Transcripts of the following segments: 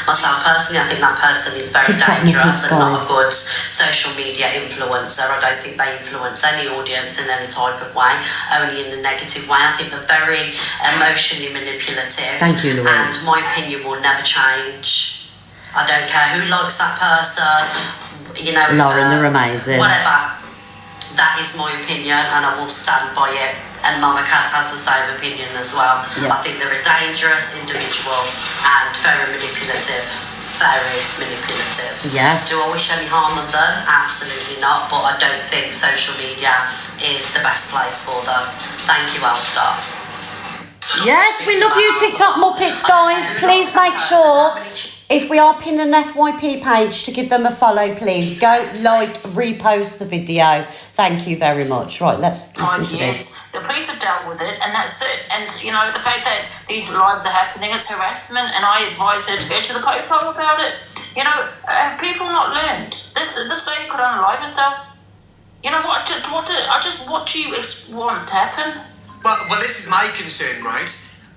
myself personally, I think that person is very dangerous and not a good social media influencer. I don't think they influence any audience in any type of way, only in a negative way. I think they're very emotionally manipulative. Thank you, Louise. And my opinion will never change. I don't care who likes that person, you know, Lauren, they're amazing. Whatever. That is my opinion, and I will stand by it. And Mama Cass has the same opinion as well. Yeah. I think they're a dangerous individual and very manipulative. Very manipulative. Yes. Do I wish any harm on them? Absolutely not. But I don't think social media is the best place for them. Thank you, Elstar. Yes, we love you, TikTok Muppets, guys. Please make sure, if we are pinning an FYP page, to give them a follow, please. Go like, repost the video. Thank you very much. Right, let's listen to this. The police have dealt with it, and that's it. And, you know, the fact that these lives are happening is harassment, and I advise her to go to the Popo about it. You know, have people not learned? This lady could unalive herself. You know what? What do you want to happen? Well, this is my concern, right?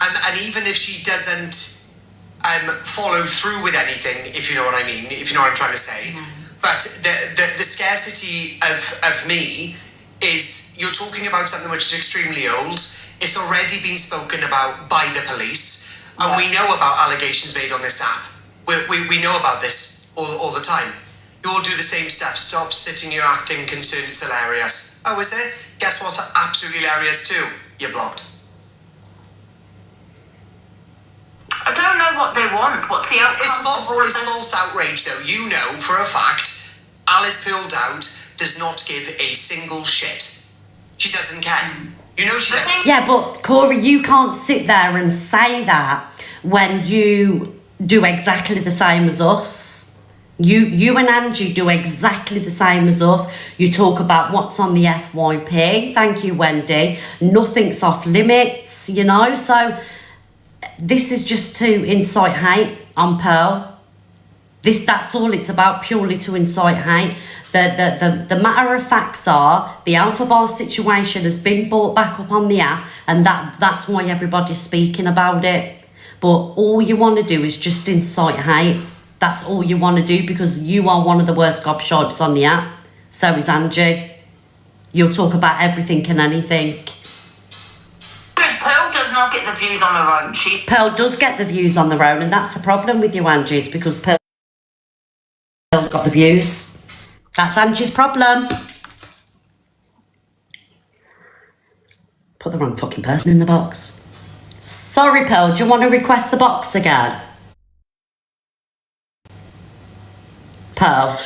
And even if she doesn't follow through with anything, if you know what I mean, if you know what I'm trying to say. But the scarcity of me is, you're talking about something which is extremely old. It's already been spoken about by the police, and we know about allegations made on this app. We know about this all the time. You all do the same stuff. Stop sitting here acting concerned. It's hilarious. Oh, is it? Guess what's absolutely hilarious too? You're blocked. I don't know what they want. What's the outcome? It's false outrage, though. You know for a fact, Alice Pearled Out does not give a single shit. She doesn't care. You know she doesn't. Yeah, but Corey, you can't sit there and say that when you do exactly the same as us. You and Angie do exactly the same as us. You talk about what's on the FYP. Thank you, Wendy. Nothing's off limits, you know. So this is just to incite hate on Pearl. That's all it's about, purely to incite hate. The matter of facts are the Alpha Bar situation has been brought back up on the app, and that's why everybody's speaking about it. But all you want to do is just incite hate. That's all you want to do, because you are one of the worst gobshites on the app. So is Angie. You'll talk about everything and anything. Pearl does not get the views on her own. Pearl does get the views on their own, and that's the problem with you, Angie, is because Pearl's got the views. That's Angie's problem. Put the wrong fucking person in the box. Sorry, Pearl, do you want to request the box again? Pearl.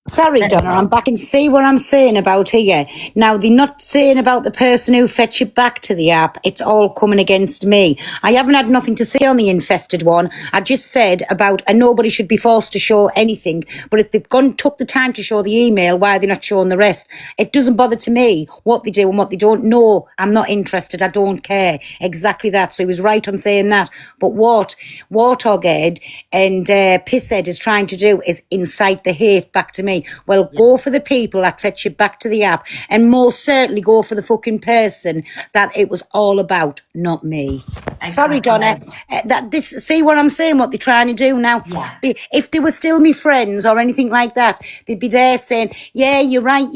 Sorry, Donna, I'm back, and see what I'm saying about here. Now, they're not saying about the person who fetched it back to the app. It's all coming against me. I haven't had nothing to say on the infested one. I just said about, and nobody should be forced to show anything. But if they've took the time to show the email, why are they not showing the rest? It doesn't bother to me what they do and what they don't. No, I'm not interested. I don't care. Exactly that. So he was right on saying that. But what Warthog Ed and Pisshead is trying to do is incite the hate back to me. Well, go for the people that fetch you back to the app, and most certainly go for the fucking person that it was all about, not me. Exactly. Sorry, Donna. See what I'm saying, what they're trying to do now? Yeah. If they were still me friends or anything like that, they'd be there saying, yeah, you're right.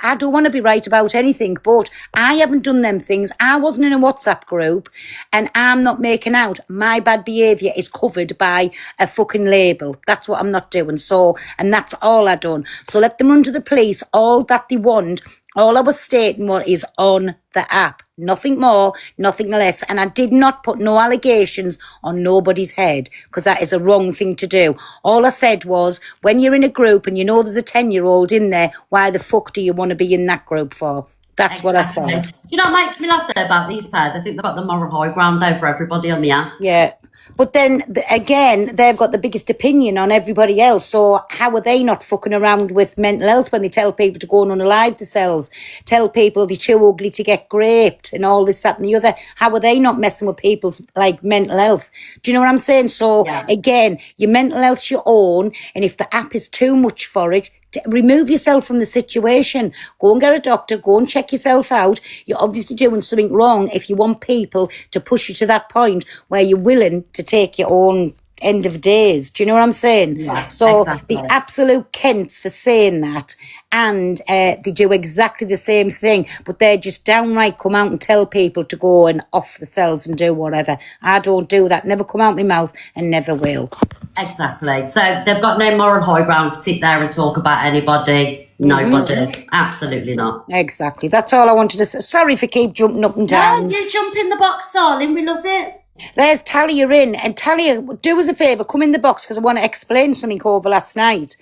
I don't want to be right about anything, but I haven't done them things. I wasn't in a WhatsApp group, and I'm not making out. My bad behaviour is covered by a fucking label. That's what I'm not doing. So, and that's all I done. So let them run to the police all that they want. All I was stating what is on the app. Nothing more, nothing less. And I did not put no allegations on nobody's head, because that is a wrong thing to do. All I said was, when you're in a group and you know there's a 10-year-old in there, why the fuck do you want to be in that group for? That's what I said. Do you know what makes me laugh though about these pairs? I think they've got the moral high ground over everybody on the app. Yeah. But then, again, they've got the biggest opinion on everybody else. So how are they not fucking around with mental health when they tell people to go and unalive themselves, tell people they're too ugly to get raped and all this, that and the other? How are they not messing with people's, like, mental health? Do you know what I'm saying? So, again, your mental health's your own, and if the app is too much for it, remove yourself from the situation. Go and get a doctor. Go and check yourself out. You're obviously doing something wrong if you want people to push you to that point where you're willing to take your own end of days. Do you know what I'm saying? Yeah, So exactly. the absolute Kents for saying that, and they do exactly the same thing, but they just downright come out and tell people to go and off themselves and do whatever. I don't do that. Never come out my mouth and never will. Exactly. So they've got no moral high ground to sit there and talk about anybody. Nobody. Absolutely not. Exactly. That's all I wanted to say. Sorry for keep jumping up and down. You jump in the box, darling. We love it. There's Talia in. And Talia, do us a favour, come in the box because I want to explain something over last night.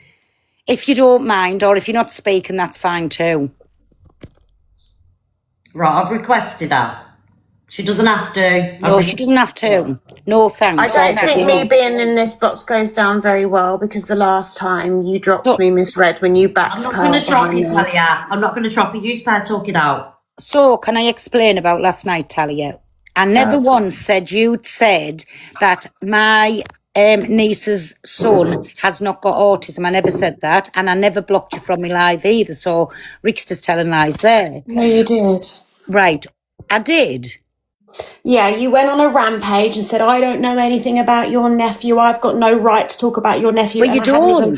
If you don't mind, or if you're not speaking, that's fine too. Right, I've requested her. She doesn't have to. No, she doesn't have to. No thanks. I don't think me being in this box goes down very well because the last time you dropped me, Miss Red, when you backed I'm not Pearl going to drop you, behind me. Talia. I'm not going to drop you. You spare talk it out. So, can I explain about last night, Talia? I never once said you'd said that my niece's son has not got autism. I never said that. And I never blocked you from my live either. So, Rick's just telling lies there. No, you did. Right. I did. Yeah, you went on a rampage and said, I don't know anything about your nephew. I've got no right to talk about your nephew. But and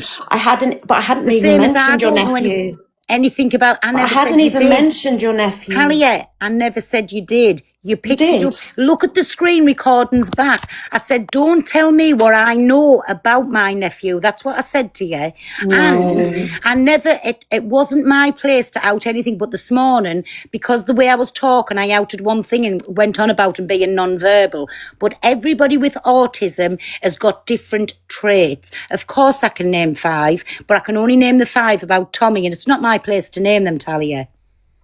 you I hadn't even Same as I mentioned your don't know nephew. anything about. I I never hadn't said you even did. mentioned your nephew. Talia, I never said you did. You picked it did. up. Look at the screen recordings back. I said, don't tell me what I know about my nephew. That's what I said to you. And I never, it wasn't my place to out anything, but this morning, because the way I was talking, I outed one thing and went on about him being non-verbal. But everybody with autism has got different traits. Of course I can name 5, but I can only name the 5 about Tommy, and it's not my place to name them, Talia.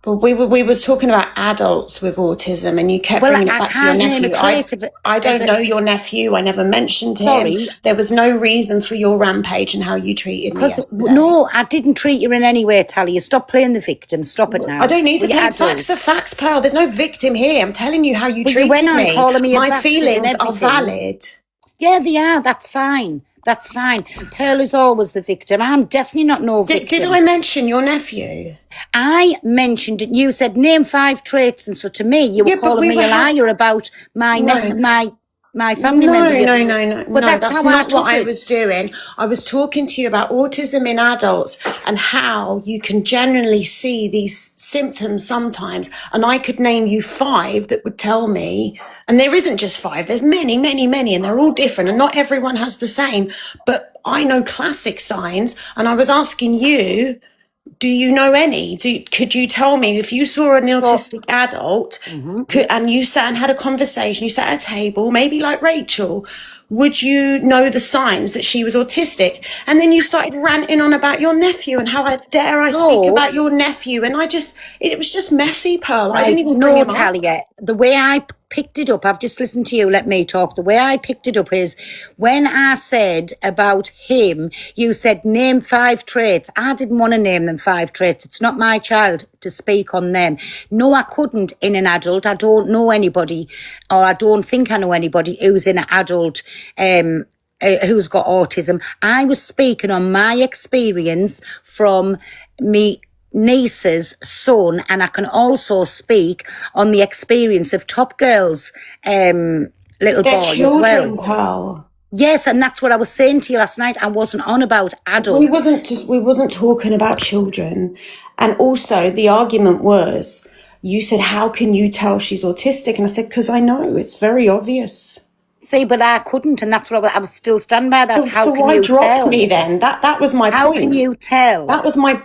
But we was talking about adults with autism, and you kept Well, bringing I it back to your can't name a nephew. trait of it. I don't know your nephew. I never mentioned him. Sorry. There was no reason for your rampage and how you treated me Because yesterday. no, I didn't treat you in any way, Talia. Stop playing the victim. Stop it now. I don't need to We play adults. facts are facts, Pearl. There's no victim here. I'm telling you how you Well, you treated went on me. calling me a My bastard feelings and are everything. valid. Yeah, they are. That's fine. That's fine. Pearl is always the victim. I'm definitely not no victim. Did I mention your nephew? I mentioned it. You said name 5 traits, and so to me, you were Yeah, but calling we me were a liar about my my family member. No. But That's how not took what I it. was doing. I was talking to you about autism in adults and how you can generally see these symptoms sometimes. And I could name you 5 that would tell me, and there isn't just 5, there's many, and they're all different, and not everyone has the same. But I know classic signs, and I was asking you, do you know any? Could you tell me if you saw an autistic adult and you sat and had a conversation, you sat at a table, maybe like Rachel, would you know the signs that she was autistic? And then you started ranting on about your nephew and how dare I speak about your nephew. And it was just messy, Pearl. I didn't even bring him up. Talia, the way I picked it up, I've just listened to you, let me talk. The way I picked it up is when I said about him, you said name 5 traits. I didn't want to name them 5 traits. It's not my child to speak on them. No, I couldn't in an adult. I don't know anybody, or I don't think I know anybody who's in an adult who's got autism. I was speaking on my experience from me niece's son, and I can also speak on the experience of Top Girl's little They're boy as children, well. Pearl. Yes, and that's what I was saying to you last night. I wasn't on about adults. We wasn't talking about children. And also the argument was, you said, how can you tell she's autistic? And I said, because I know, it's very obvious. See, but I couldn't, and that's what I was still stand by that. How So can why you drop tell me then? That was my How point. can you tell? That was my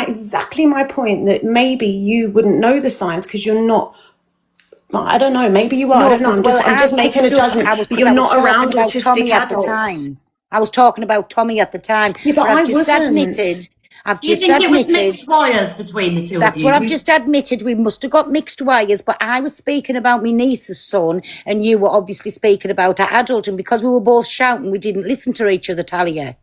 exactly my point, that maybe you wouldn't know the signs because you're not. I don't know. Maybe you are. I don't know. I'm just making a judgment. But you're not around autistic Tommy at the adults. time. I was talking about Tommy at the time. Yeah, but I've I just wasn't. I've Do you just think it was admitted. mixed wires between the two of That's you? what I've just admitted. We must have got mixed wires, but I was speaking about my niece's son, and you were obviously speaking about our adult. And because we were both shouting, we didn't listen to each other, Talia.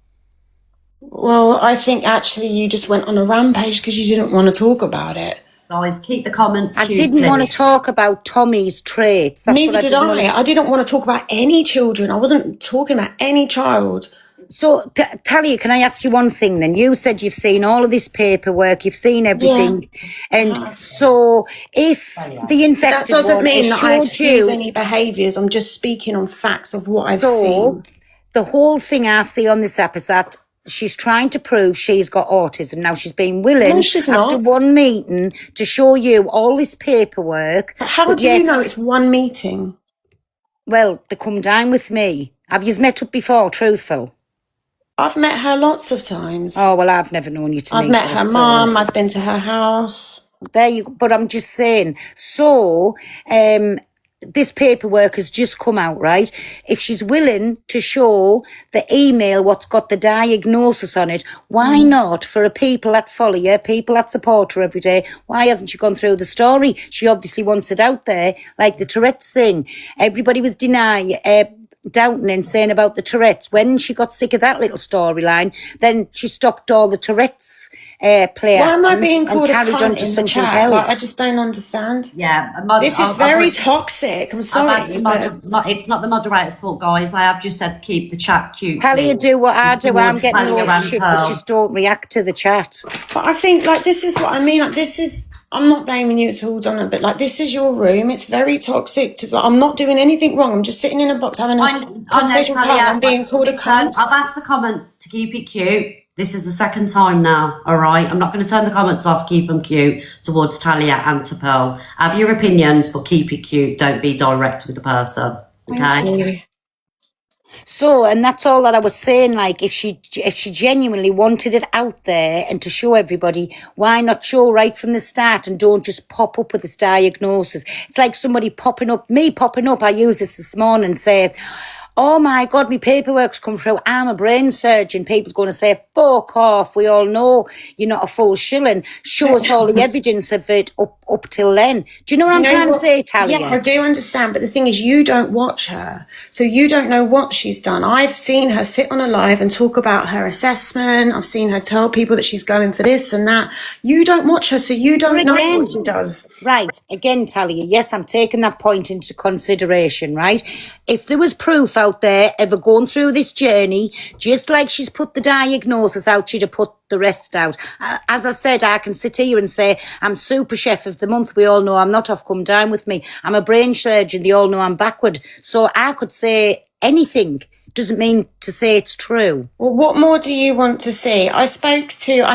Well, I think actually you just went on a rampage because you didn't want to talk about it. Guys, keep the comments. I cute, didn't want to please. talk about Tommy's traits. That's Neither what did didn't want I. to- I didn't want to talk about any children. I wasn't talking about any child. So, Talia, can I ask you one thing then? You said you've seen all of this paperwork, you've seen everything. And so, if the That infested doesn't one mean has that I showed excuse you... any behaviours. I'm just speaking on facts of what I've So, seen. the whole thing I see on this app is that she's trying to prove she's got autism. Now, she's been willing No, she's after not. one meeting to show you all this paperwork. But how but do you yet- know it's one meeting? Well, they come down with me. Have you met up before, truthful? I've met her lots of times. Oh, well, I've never known you to I've meet met her so- mum. I've been to her house. There you go. But I'm just saying. So, this paperwork has just come out, right? If she's willing to show the email what's got the diagnosis on it, why not for a people that follow you, people that support her every day, why hasn't she gone through the story? She obviously wants it out there, like the Tourette's thing. Everybody was doubting and saying about the Tourette's. When she got sick of that little storyline, then she stopped all the Tourette's play Why am I acting being and called a carried on cunt to in the something chat? Like, else. I just don't understand. Yeah. This is very toxic. I'm sorry. but- It's not the moderator's fault, guys. I have just said keep the chat cute. Talia, please. do what I do. I'm Towards getting Talia loads of and shit, but Pearl. just don't react to the chat. But I think, like, this is what I mean. Like, this is, I'm not blaming you at all, Donna, but, like, this is your room. It's very toxic. I'm not doing anything wrong. I'm just sitting in a box having a conversation with Carl. I'm being called a Listen, cunt. I've asked the comments to keep it cute. This is the second time now, all right? I'm not going to turn the comments off, keep them cute towards Talia and to Pearl. Have your opinions, but keep it cute. Don't be direct with the person, okay? Thank you. So, and that's all that I was saying. Like, if she genuinely wanted it out there and to show everybody, why not show right from the start and don't just pop up with this diagnosis? It's like somebody popping up. I used this morning and say, oh my God, my paperwork's come through. I'm a brain surgeon. People's going to say, fuck off. We all know you're not a full shilling. Show us all the evidence of it up till then. Do you know what I'm trying to say, Talia? Yeah, I do understand. But the thing is, you don't watch her. So you don't know what she's done. I've seen her sit on a live and talk about her assessment. I've seen her tell people that she's going for this and that. You don't watch her, so you don't know Again, what she does. Right, again, Talia, yes, I'm taking that point into consideration, right? If there was proof out there ever going through this journey, just like she's put the diagnosis out, she'd have put the rest out. As I said, I can sit here and say, I'm super chef of the month. We all know I'm not off, come down with me. I'm a brain surgeon. They all know I'm backward. So I could say anything. Doesn't mean to say it's true. Well, what more do you want to see? I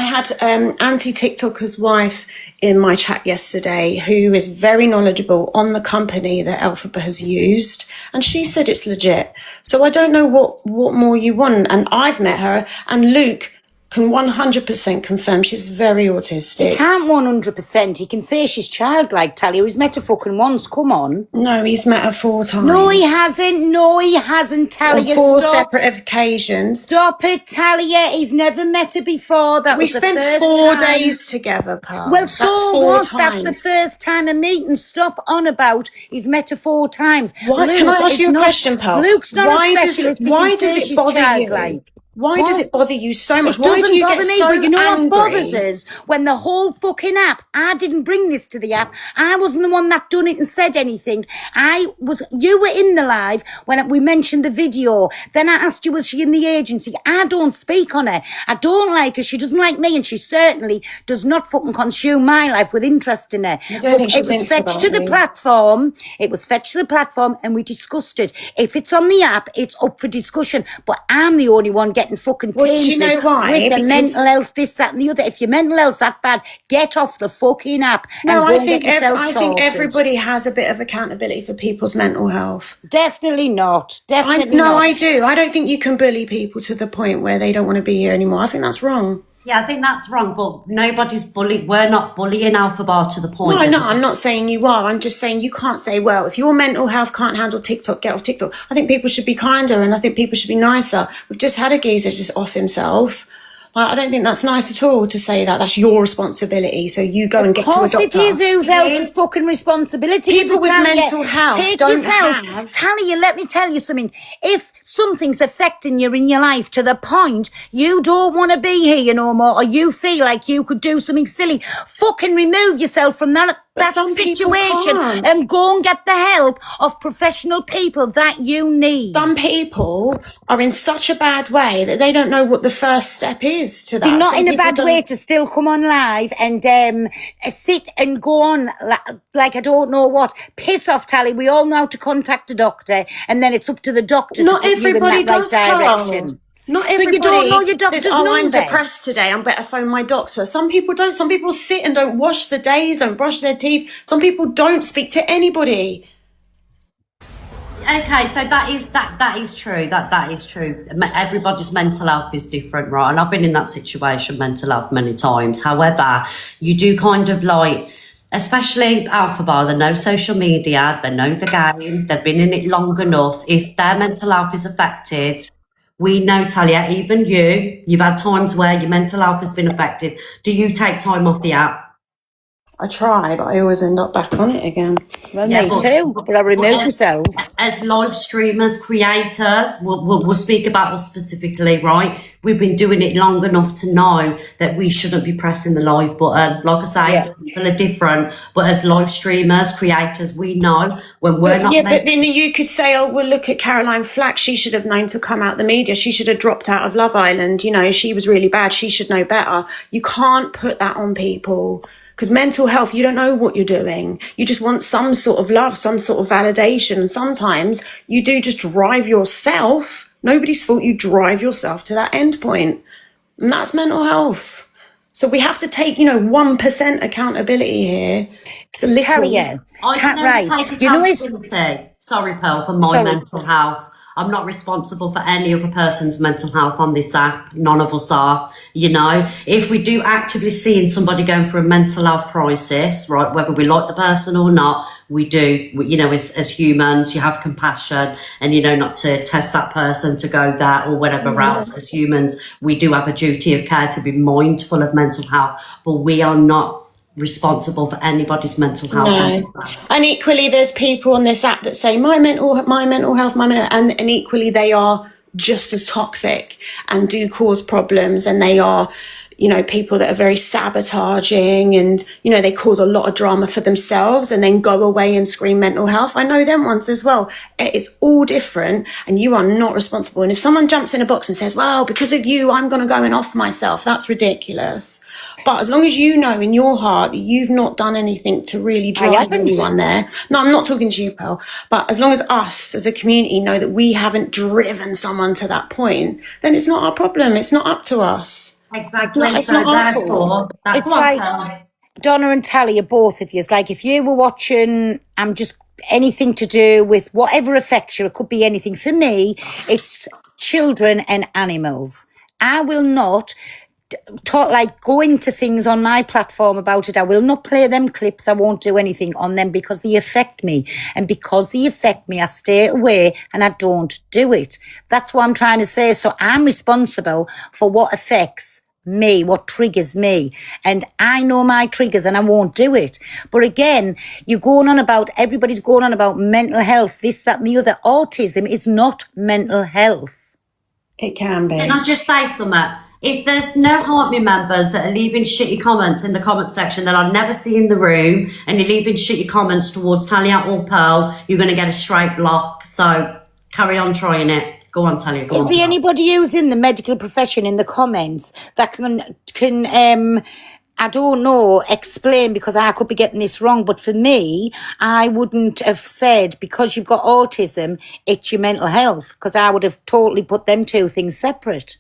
had anti-TikToker's wife in my chat yesterday who is very knowledgeable on the company that Elphaba has used, and she said it's legit. So I don't know what more you want. And I've met her, and Luke can 100% confirm she's very autistic. Can't 100%. He can say she's childlike, Talia. He's met her fucking once. Come on. No, he's met her 4 times. No, he hasn't, On Talia. 4 Stop. separate occasions. Stop it, Talia. He's never met her before. That We was the spent first 4 time. days together, Pearl. Well, That's so 4 what? times. That's the first time a meeting. Stop on about he's met her 4 times. Why? Can I ask is you a not- question, Pearl? Luke's not Why a does specialist. it? He Why can does say it she's bother childlike. you? Why does What? it bother you so much? It Why doesn't do you bother get me, so but you know angry? what bothers us? When the whole fucking app, I didn't bring this to the app. I wasn't the one that done it and said anything. You were in the live when we mentioned the video. Then I asked you, was she in the agency? I don't speak on her. I don't like her. She doesn't like me, and she certainly does not fucking consume my life with interest in her. I don't think she It was thinks fetched about to the me. platform. It was fetched to the platform, and we discussed it. If it's on the app, it's up for discussion. But I'm the only one getting fucking Well, do tainted you know why? with the Because- mental health, this, that, and the other. If your mental health's that bad, get off the fucking app. No, and I go think get yourself I think sorted. everybody has a bit of accountability for people's mental health. Definitely not. Definitely No, not. I do. I don't think you can bully people to the point where they don't want to be here anymore. I think that's wrong. Yeah, I think that's wrong, but nobody's bullying. We're not bullying Alphaba to the point. No, I'm not saying you are. I'm just saying you can't say, well, if your mental health can't handle TikTok, get off TikTok. I think people should be kinder and I think people should be nicer. We've just had a geezer just off himself. Like, I don't think that's nice at all to say that. That's your responsibility. So you go and get to a Of course doctor. it is. Whose else's fucking responsibility? People is it, with Talia? mental health Take don't yourself. have- Talia, let me tell you something. If something's affecting you in your life to the point you don't want to be here no more, or you feel like you could do something silly, fucking remove yourself from that that some people situation can't. and go and get the help of professional people that you need. Some people are in such a bad way that they don't know what the first step is to that. They're not Some in a people bad don't- way to still come on live and sit and go on like I don't know what. Piss off, Tally. We all know how to contact a doctor, and then it's up to the doctor Not to put everybody you in that does, right Pearl. direction. Not So everybody you don't know your doctor's says, oh, I'm number. depressed today, I'm better phone my doctor. Some people don't. Some people sit and don't wash for days, don't brush their teeth. Some people don't speak to anybody. Okay, so that is true. That is true. Everybody's mental health is different, right? And I've been in that situation, mental health, many times. However, you do kind of like, especially Alpha Bar, they know social media, they know the game, they've been in it long enough. If their mental health is affected, we know, Talia, even you've had times where your mental health has been affected. Do you take time off the app? I try, but I always end up back on it again. Well, Yeah, me but- too, but I remove myself. As live streamers, creators, we'll speak about us specifically, right? We've been doing it long enough to know that we shouldn't be pressing the live button. Like I say, Yeah. people are different, but as live streamers, creators, we know when we're not. But then you could say, oh, well, look at Caroline Flack. She should have known to come out the media. She should have dropped out of Love Island. You know, she was really bad. She should know better. You can't put that on people. Because mental health, you don't know what you're doing. You just want some sort of love, some sort of validation. And sometimes you do just drive yourself. Nobody's fault. You drive yourself to that end point. And that's mental health. So we have to take, 1% accountability here. It's a little. Carrier. I Can't can write. only take You know, it's accountability. Sorry, Pearl, for my Sorry. mental health. I'm not responsible for any other person's mental health on this app. None of us are, If we do actively seeing somebody going through a mental health crisis, right, whether we like the person or not, we do, as humans, you have compassion and, not to test that person to go there or whatever else. As humans, we do have a duty of care to be mindful of mental health, but we are not responsible for anybody's mental health. No. And equally, there's people on this app that say my mental health, and equally they are just as toxic and do cause problems, and they are, people that are very sabotaging and, they cause a lot of drama for themselves and then go away and scream mental health. I know them ones as well. It's all different and you are not responsible. And if someone jumps in a box and says, well, because of you, I'm going to go and off myself, that's ridiculous. But as long as you know in your heart that you've not done anything to really drive haven't. anyone there. No, I'm not talking to you, Pearl. But as long as us as a community know that we haven't driven someone to that point, then it's not our problem. It's not up to us. Exactly. It's So not our therefore, fault. It's go on, like- Pearl. Donna and Tally are both of you. It's like if you were watching, I'm just anything to do with whatever affects you. It could be anything. For me, it's children and animals. I will not go into things on my platform about it. I will not play them clips. I won't do anything on them because they affect me. And because they affect me, I stay away and I don't do it. That's what I'm trying to say. So I'm responsible for what affects me, what triggers me, and I know my triggers and I won't do it. But again, everybody's going on about mental health, this, that and the other. Autism is not mental health. It can be. Can I just say something? If there's no Heart Me members that are leaving shitty comments in the comment section that I'd never see in the room, and you're leaving shitty comments towards Talia or Pearl, you're going to get a straight block. So carry on trying it. Go on, Talia. Go Is on. there anybody who's in the medical profession in the comments that can I don't know, explain, because I could be getting this wrong, but for me, I wouldn't have said because you've got autism, it's your mental health, because I would have totally put them two things separate.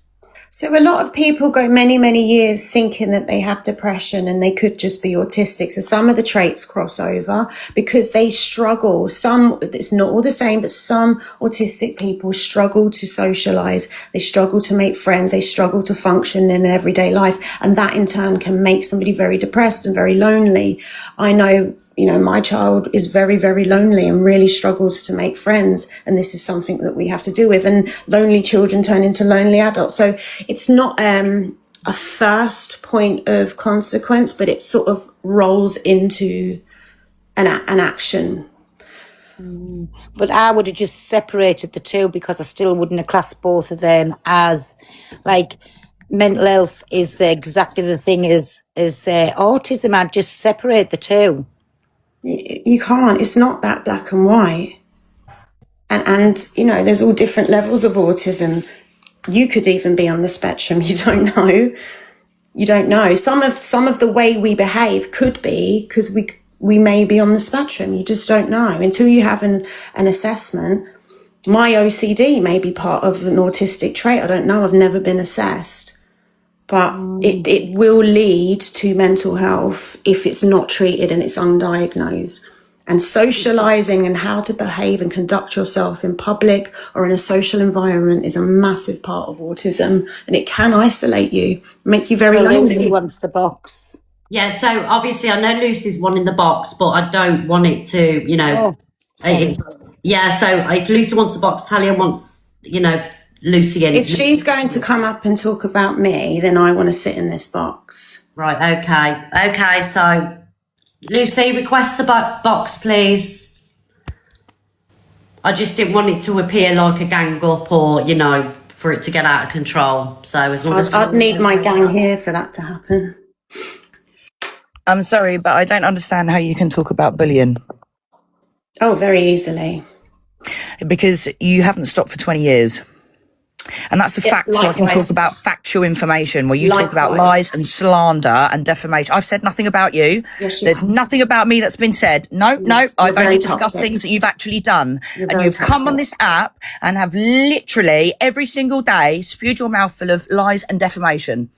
So a lot of people go many, many years thinking that they have depression and they could just be autistic. So some of the traits cross over because they struggle. It's not all the same, but some autistic people struggle to socialize. They struggle to make friends. They struggle to function in everyday life. And that in turn can make somebody very depressed and very lonely. I know, my child is very, very lonely and really struggles to make friends. And this is something that we have to deal with. And lonely children turn into lonely adults. So it's not a first point of consequence, but it sort of rolls into an action. But I would have just separated the two because I still wouldn't have classed both of them as mental health is exactly the thing as autism. I'd just separate the two. You can't. It's not that black and white. And you know, there's all different levels of autism. You could even be on the spectrum. You don't know. You don't know. Some of the way we behave could be because we may be on the spectrum. You just don't know until you have an assessment. My OCD may be part of an autistic trait. I don't know. I've never been assessed. But it will lead to mental health if it's not treated and it's undiagnosed. And socializing and how to behave and conduct yourself in public or in a social environment is a massive part of autism, and it can isolate you, make you very Lucy lonely. wants the box. Yeah, so obviously I know Lucy's one in the box, but I don't want it to, you know. Yeah, so if Lucy wants the box, Talia wants, you know, Lucy in. If she's going to come up and talk about me, then I want to sit in this box. Right, okay, so Lucy, request the box, please. I just didn't want it to appear like a gang up or, you know, for it to get out of control. So as long as... I'd need my gang here for that to happen. I'm sorry, but I don't understand how you can talk about bullying. Oh, very easily. Because you haven't stopped for 20 years. And that's a fact, so I can talk about factual information where you talk about lies and slander and defamation. I've said nothing about you. Yes, you There's have. nothing about me that's been said. No, Yes, I've you're only very discussed toxic. things that you've actually done. You're And very you've come on toxic. this app and have literally every single day spewed your mouth full of lies and defamation.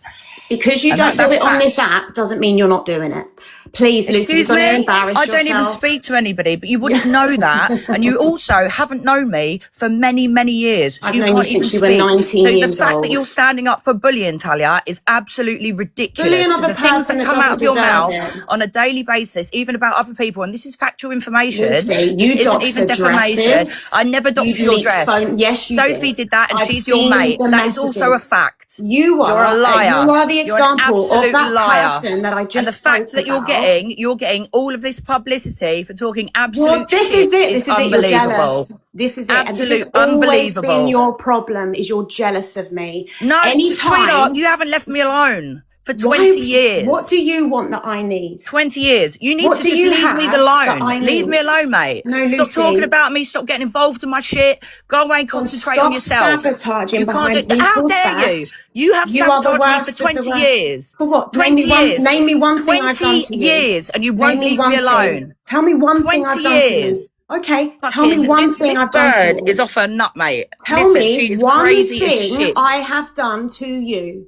Because you And don't do that's it on this facts. app doesn't mean you're not doing it. Please, Lucy, Excuse you're going to me, embarrass I don't even yourself. speak to anybody, but you wouldn't know that. And you also haven't known me for many, many years. So I've you known you can't even since you were speak. 19 So the years fact old. that you're standing up for bullying, Talia, is absolutely ridiculous. Bullying of a The things person that that come out of your doesn't mouth deserve it. on a daily basis, even about other people, and this is factual information. Lucy, This you isn't dox even the defamation. dresses. I never You doxed your delete dress. phone. Yes, you Sophie did. did that, and I've she's your seen mate. the That is also a messages. fact. You are. You're a liar. You are the You're an example of absolute that liar. person that I just And the fact spoke that you're about. getting all of this publicity for talking Well, absolute this shit is it. This is it. You're unbelievable. jealous. This is it. And this has Absolute always been unbelievable. your problem. Is you're jealous of me. No, sweetheart, Anytime. you haven't left me alone for Why- 20 years. What do you want that I need? 20 years. You need What to do just you leave have me that alone. I Leave need? me alone, mate. No, Stop Lucy. talking about me. Stop getting involved in my shit. Go away and concentrate on yourself. Sabotaging You can't behind do. How people's dare you? backs. You have You are the sabotaged me worst for of the 20 worst. years. For what? 20 years. Name me one thing I've done to 20 you. years, and you Name won't me leave one me thing. alone. Tell me one thing 20 I've done to you. years. Okay, tell me one thing this I've done to bird you. is off her nut, mate. Tell Listen, she me is one crazy as thing shit. I have done to you.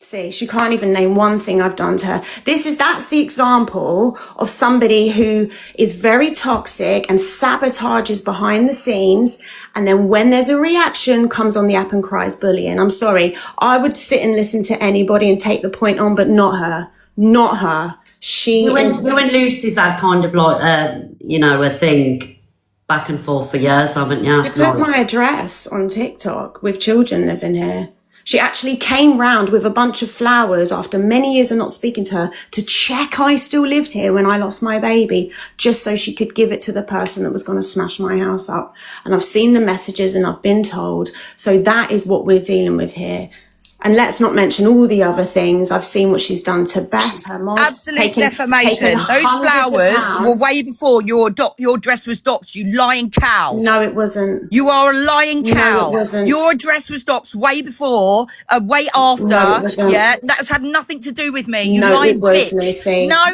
See, she can't even name one thing I've done to her. That's the example of somebody who is very toxic and sabotages behind the scenes. And then when there's a reaction, comes on the app and cries bullying. I'm sorry. I would sit and listen to anybody and take the point on, but not her. Not her. You and Lucy's had kind of like, you know, a thing back and forth for years, haven't you? She put my address on TikTok with children living here. She actually came round with a bunch of flowers after many years of not speaking to her to check I still lived here when I lost my baby, just so she could give it to the person that was going to smash my house up. And I've seen the messages and I've been told. So that is what we're dealing with here. And let's not mention all the other things. I've seen what she's done to Beth, her mom. Absolute defamation. Those flowers were way before your dress was doxed, you lying cow. No, it wasn't. You are a lying cow. No, it wasn't. Your dress was doxed way before, way after. No, it wasn't. Yeah, that has had nothing to do with me. You No, lying it was, bitch. Lucy. No.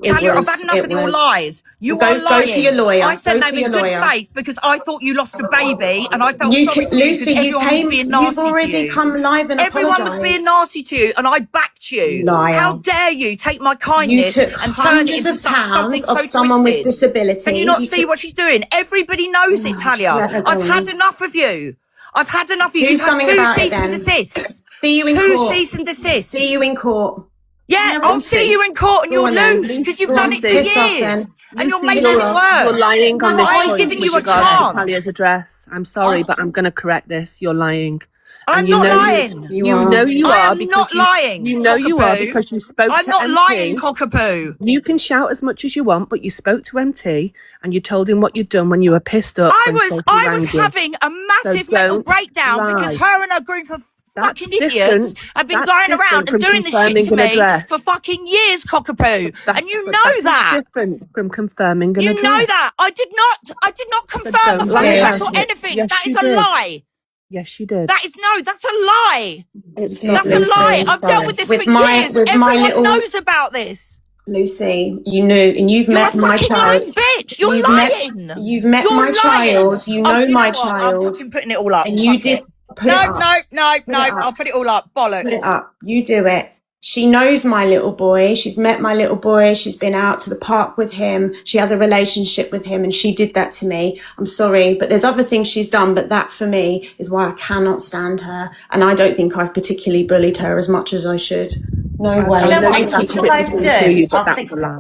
Tell you, I've was, had enough it of your was. lies. You Go- are go lying. to your lawyer. I said Go that to in your good lawyer. faith because I thought you lost a baby and I felt You sorry can, for you Lucy, because you everyone was came, being you've nasty to already you. come live and Everyone was apologised. being nasty to you and I backed you. Liar. How dare you take my You kindness took and turn it hundreds into of something pounds so of someone with twisted. disabilities. Can you not You see took- what she's doing? Everybody knows it, No, Talia. she's never I've going. had enough of you. I've had enough of you. Do You've had something 2 about it cease and then. desists. See you in 2 court. cease and desists. See you in court. Yeah, No, I'll Lucy. see you in court and Go you'll on then. lose because you've Go done on, it for piss off years. then. And you're Lucy, making it worse. You're lying on No, this I'm point giving you with a regards to chance. Talia's address. I'm sorry, but I'm going to correct this. You're lying. I'm And you not know lying. You are. know you I are am because not lying, You know you are cockapoo. because you spoke I'm to not MT. lying, cockapoo. You can shout as much as you want, but you spoke to MT and you told him what you'd done when you were pissed up. I when was Sophie I rang was you. having a massive So mental don't breakdown because lie. her and her group of That's fucking idiots different. have been That's going different around and from doing this shit confirming to an me address. for fucking years, cockapoo. That- And you but know is that. different from confirming an You address. know that. I did not confirm a don't fucking lie address about or it. anything. Yes, That is you a did. lie. Yes, you did. That's a lie. It's That's a Lucy, lie. I've dealt sorry. with this With for my- years. with my Everyone little- knows about this. Lucy, you knew, and you've You're a met my fucking child. lying bitch. You're You've lying. Met, you've met You're my lying. child. You know do you my know what? I'm child. fucking putting it all up. And you Fuck did it. put No, it up. no, no, Put no. it up. I'll put it all up. Bollocks. Put it up. You do it. She knows my little boy. She's met my little boy. She's been out to the park with him. She has a relationship with him, and she did that to me. I'm sorry, but there's other things she's done, but that for me is why I cannot stand her. And I don't think I've particularly bullied her as much as I should. No way. You know what? Thank That's you. what I Between the two of you, do. but I that's think. a lie.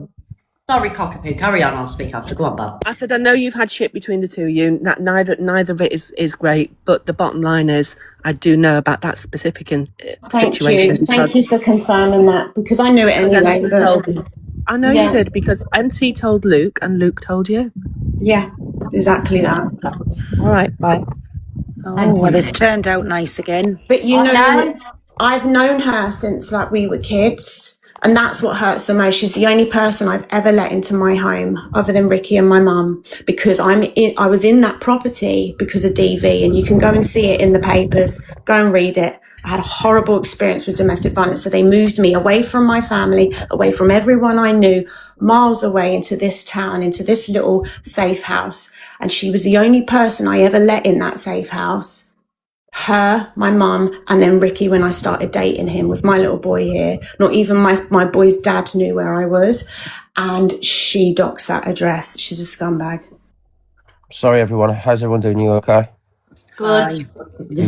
Sorry, cockapoo. Carry on. I'll speak after. Go on, Bob. I said, I know you've had shit between the two of you. That neither of it is great. But the bottom line is, I do know about that specific Thank situation. you. Thank you for confirming that, because I knew it Because anyway. MT But told you. I know Yeah. you did, because MT told Luke and Luke told you. yeah, exactly that. All right, bye. Oh, well, it's turned out nice again. But you I know, know. I've known her since like we were kids. And that's what hurts the most. She's the only person I've ever let into my home other than Ricky and my mum, because I was in that property because of DV, and you can go and see it in the papers. Go and read it. I had a horrible experience with domestic violence. So they moved me away from my family, away from everyone I knew, miles away into this town, into this little safe house. And she was the only person I ever let in that safe house. Her, my mum, and then Ricky when I started dating him with my little boy here. Not even my boy's dad knew where I was. And she docks that address. She's a scumbag. Sorry, everyone. How's everyone doing? You okay? Good. This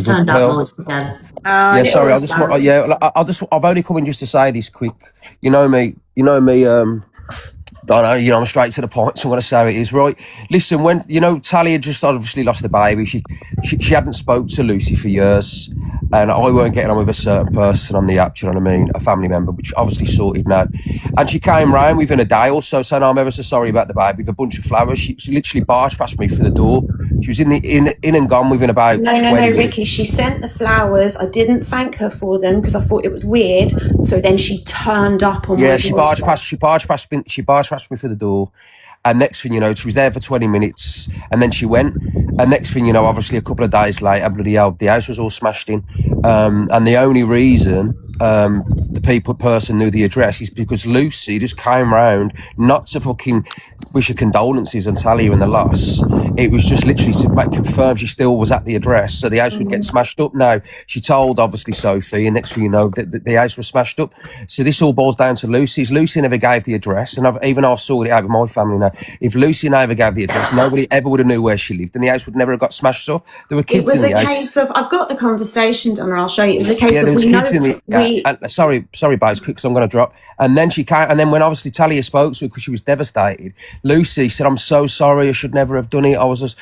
You turned good, out Kel? nice again. Yeah, sorry. I've only come in just to say this quick. You know me. I know, I'm straight to the point, so I'm going to say how it is, right? Listen, when, Talia just obviously lost the baby, she hadn't spoke to Lucy for years, and I weren't getting on with a certain person on the app, do you know what I mean? A family member, which obviously sorted now. And she came round within a day or so saying, I'm ever so sorry about the baby, with a bunch of flowers. She literally barged past me through the door. She was in and gone within about 20 minutes. Ricky, she sent the flowers. I didn't thank her for them because I thought it was weird. So then she turned up on my She doorstep. barged past me through the door, and next thing you know, she was there for 20 minutes, and then she went, and next thing you know, obviously a couple of days later, bloody hell, the house was all smashed in, and the only reason the person knew the address is because Lucy just came round, not to fucking wish her condolences and tell you in the loss. It was just literally to confirm she still was at the address, so the house would get smashed up. Now, she told obviously Sophie, and next thing you know, the house was smashed up. So this all boils down to Lucy's. Lucy never gave the address, and I've sorted it out with my family now. If Lucy never gave the address, nobody ever would have knew where she lived, and the house would never have got smashed up. There were It kids was in a the house. case of, I've got the conversation, Donna, I'll show you. It was a case Yeah, of, there was we know, kids in the. Sorry, Babes, quick, because I'm going to drop. And then she came, and then when obviously Talia spoke to her because she was devastated, Lucy said, "I'm so sorry, I should never have done it. I was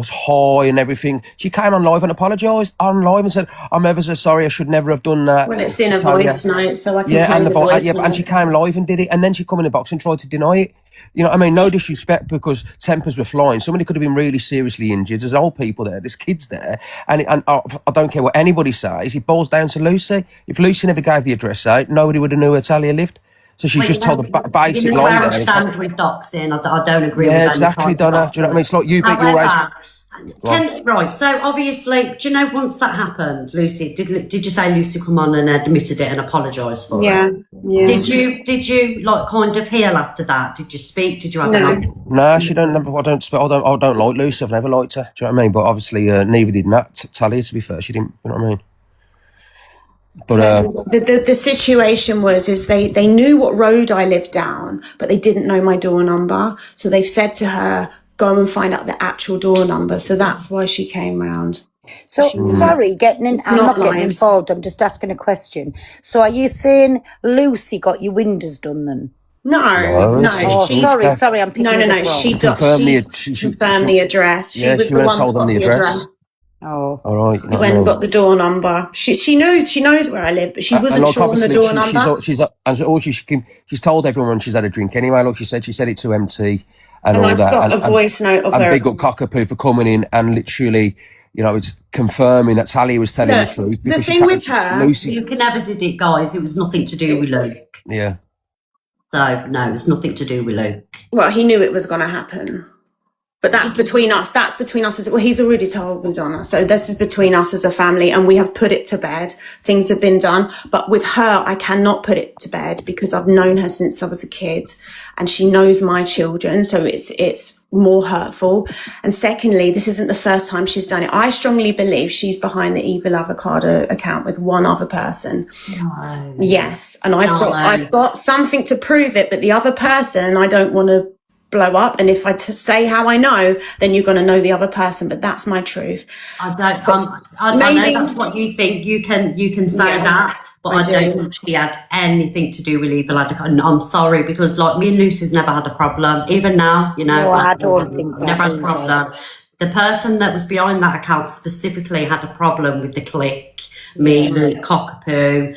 high and everything." She came on live and apologised on live and said, "I'm ever so sorry, I should never have done that." well, it's in a Talia. voice note, so I can Yeah, play and the voice and note. she came live and did it, and then she come in the box and tried to deny it. You know what I mean? No disrespect, because tempers were flying. Somebody could have been really seriously injured. There's old people there, there's kids there, and I don't care what anybody says. It boils down to Lucy. If Lucy never gave the address out, nobody would have knew where Talia lived. So she just told a basic lie I there. stand with doxing. I don't agree with Yeah, any exactly, type of Donna. Do you know what I mean? It's like you beat your race. Right, so obviously, do you know once that happened, Lucy, did you say Lucy come on and admitted it and apologised for Yeah, it? yeah. Did you like kind of heal after that? Did you speak? Did you have No. Nah, she don't. I don't like Lucy. I've never liked her. Do you know what I mean? But obviously, neither did Nat. Talia, to be fair, she didn't. You know what I mean? But So the situation is they knew what road I lived down, but they didn't know my door number. So they've said to her, go and find out the actual door number. So that's why she came round. So, sorry, I'm not not getting lies. involved. I'm just asking a question. So, are you saying Lucy got your windows done then? No. Oh, she- sorry, I'm picking No. it up wrong. She confirmed the address. She Yeah, was she the went one and told that them got the address. Oh, All right. You know what I Went and mean? got the door number. She knows where I live, but she wasn't sure on the door number. She's told everyone she's had a drink anyway. Like she said it to MT and all I've that. got a voice note of and her. big up Cockapoo for coming in and literally you know, it's confirming that Talia was telling the truth. The because she thing with can't- her, Lucy, Luke never did it, guys. It was nothing to do with Luke. yeah. So, no, it's nothing to do with Luke. well, he knew it was going to happen. But that's between us. That's between us. Well, he's already told me, Donna. So this is between us as a family, and we have put it to bed. Things have been done. But with her, I cannot put it to bed because I've known her since I was a kid, and she knows my children. So it's more hurtful. And secondly, this isn't the first time she's done it. I strongly believe she's behind the Evil Avocado account with one other person. No. Yes, and I've No. got something to prove it. But the other person, I don't want to blow up, and if I say how I know, then you're going to know the other person, but that's my truth. I don't. I maybe- know that's what you think. You can say Yeah, that, but I I don't do. think she had anything to do with Evil Advocate. And I'm sorry, because like me and Lucy's never had a problem. Even now, you know, No, I don't think that never had a either. problem. The person that was behind that account specifically had a problem with the click. Me, the Cockapoo,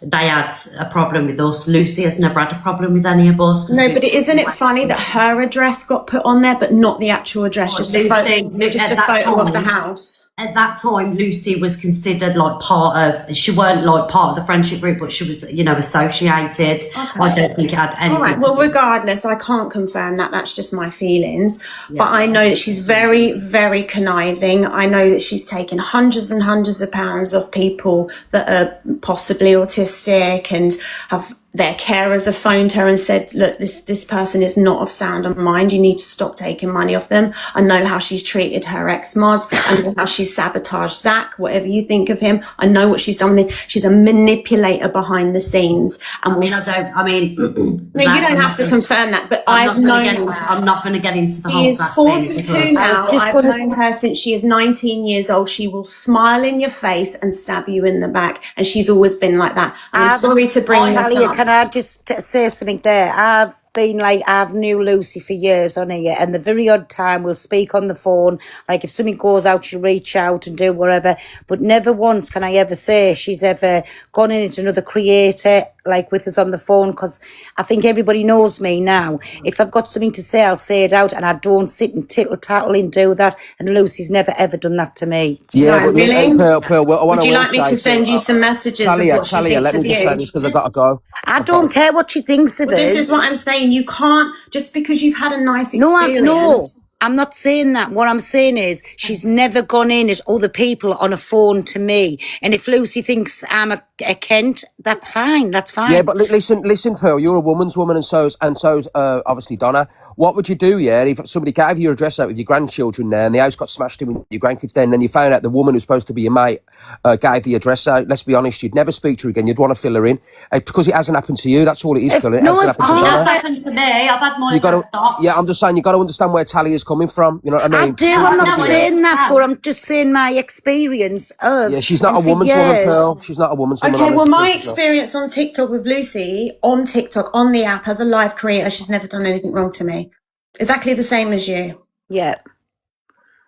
they had a problem with us. Lucy has never had a problem with any of us. 'cause No, we- but isn't it funny that her address got put on there, but not the actual address, just a Lucy, photo, just at a that photo of the time- house? At that time, Lucy was considered like part of, she weren't like part of the friendship group, but she was, you know, associated. I don't think it had anything. All right. Well, regardless, I can't confirm that. That's just my feelings. But I know that she's very, very conniving. I know that she's taken hundreds and hundreds of pounds off people that are possibly autistic, and have their carers have phoned her and said, look, this person is not of sound of mind. You need to stop taking money off them. I know how she's treated her ex-mods. I know how she's sabotaged Zach, whatever you think of him. I know what she's done with him. She's a manipulator behind the scenes. And I mean, no, you don't have to confirm that, but I've known her. I'm not going to get into the whole She is Zach thing 42 because- now. just I've gonna- known her since she is 19 years old. She will smile in your face and stab you in the back. And she's always been like that. And I'm sorry to bring her Talia, up. can I just say something there? I've knew Lucy for years on here, and the very odd time we'll speak on the phone. Like if something goes out, she'll reach out and do whatever. But never once can I ever say she's ever gone in into another creator like with us on the phone, because I think everybody knows me now. If I've got something to say, I'll say it out, and I don't sit and tittle tattle and do that. And Lucy's never ever done that to me. Yeah, No, but really? listen, Pearl, well, Would you like me to send you some messages of what she Talia, thinks let of me just say you? this because I've got to go. I don't care what she thinks of Well, this us. is what I'm saying. You can't, just because you've had a nice No, experience. I'm not saying that. What I'm saying is she's never gone in as other people on a phone to me. And if Lucy thinks I'm a Kent, that's fine. That's fine. Yeah, but listen, Pearl, you're a woman's woman, and so's obviously Donna. What would you do, yeah, if somebody gave you your address out with your grandchildren there, and the house got smashed in with your grandkids there, and then you found out the woman who's supposed to be your mate gave the address out? Let's be honest, you'd never speak to her again. You'd want to fill her in because it hasn't happened to you. That's all it is, Pearl. It no, hasn't happened to I mean, that's Donna. happened to me. I've had my You got to, stopped. yeah. I'm just saying you got to understand where Talia's coming from. You know what I I mean? do. I'm not No, saying that, no. but I'm just saying my experience of. Yeah, she's not a and for woman's woman, years. Pearl. She's not a woman's woman. Okay, well, honestly, my she's not. experience on TikTok with Lucy, on TikTok, on the app, as a live creator, she's never done anything wrong to me. Exactly the same as you. Yeah.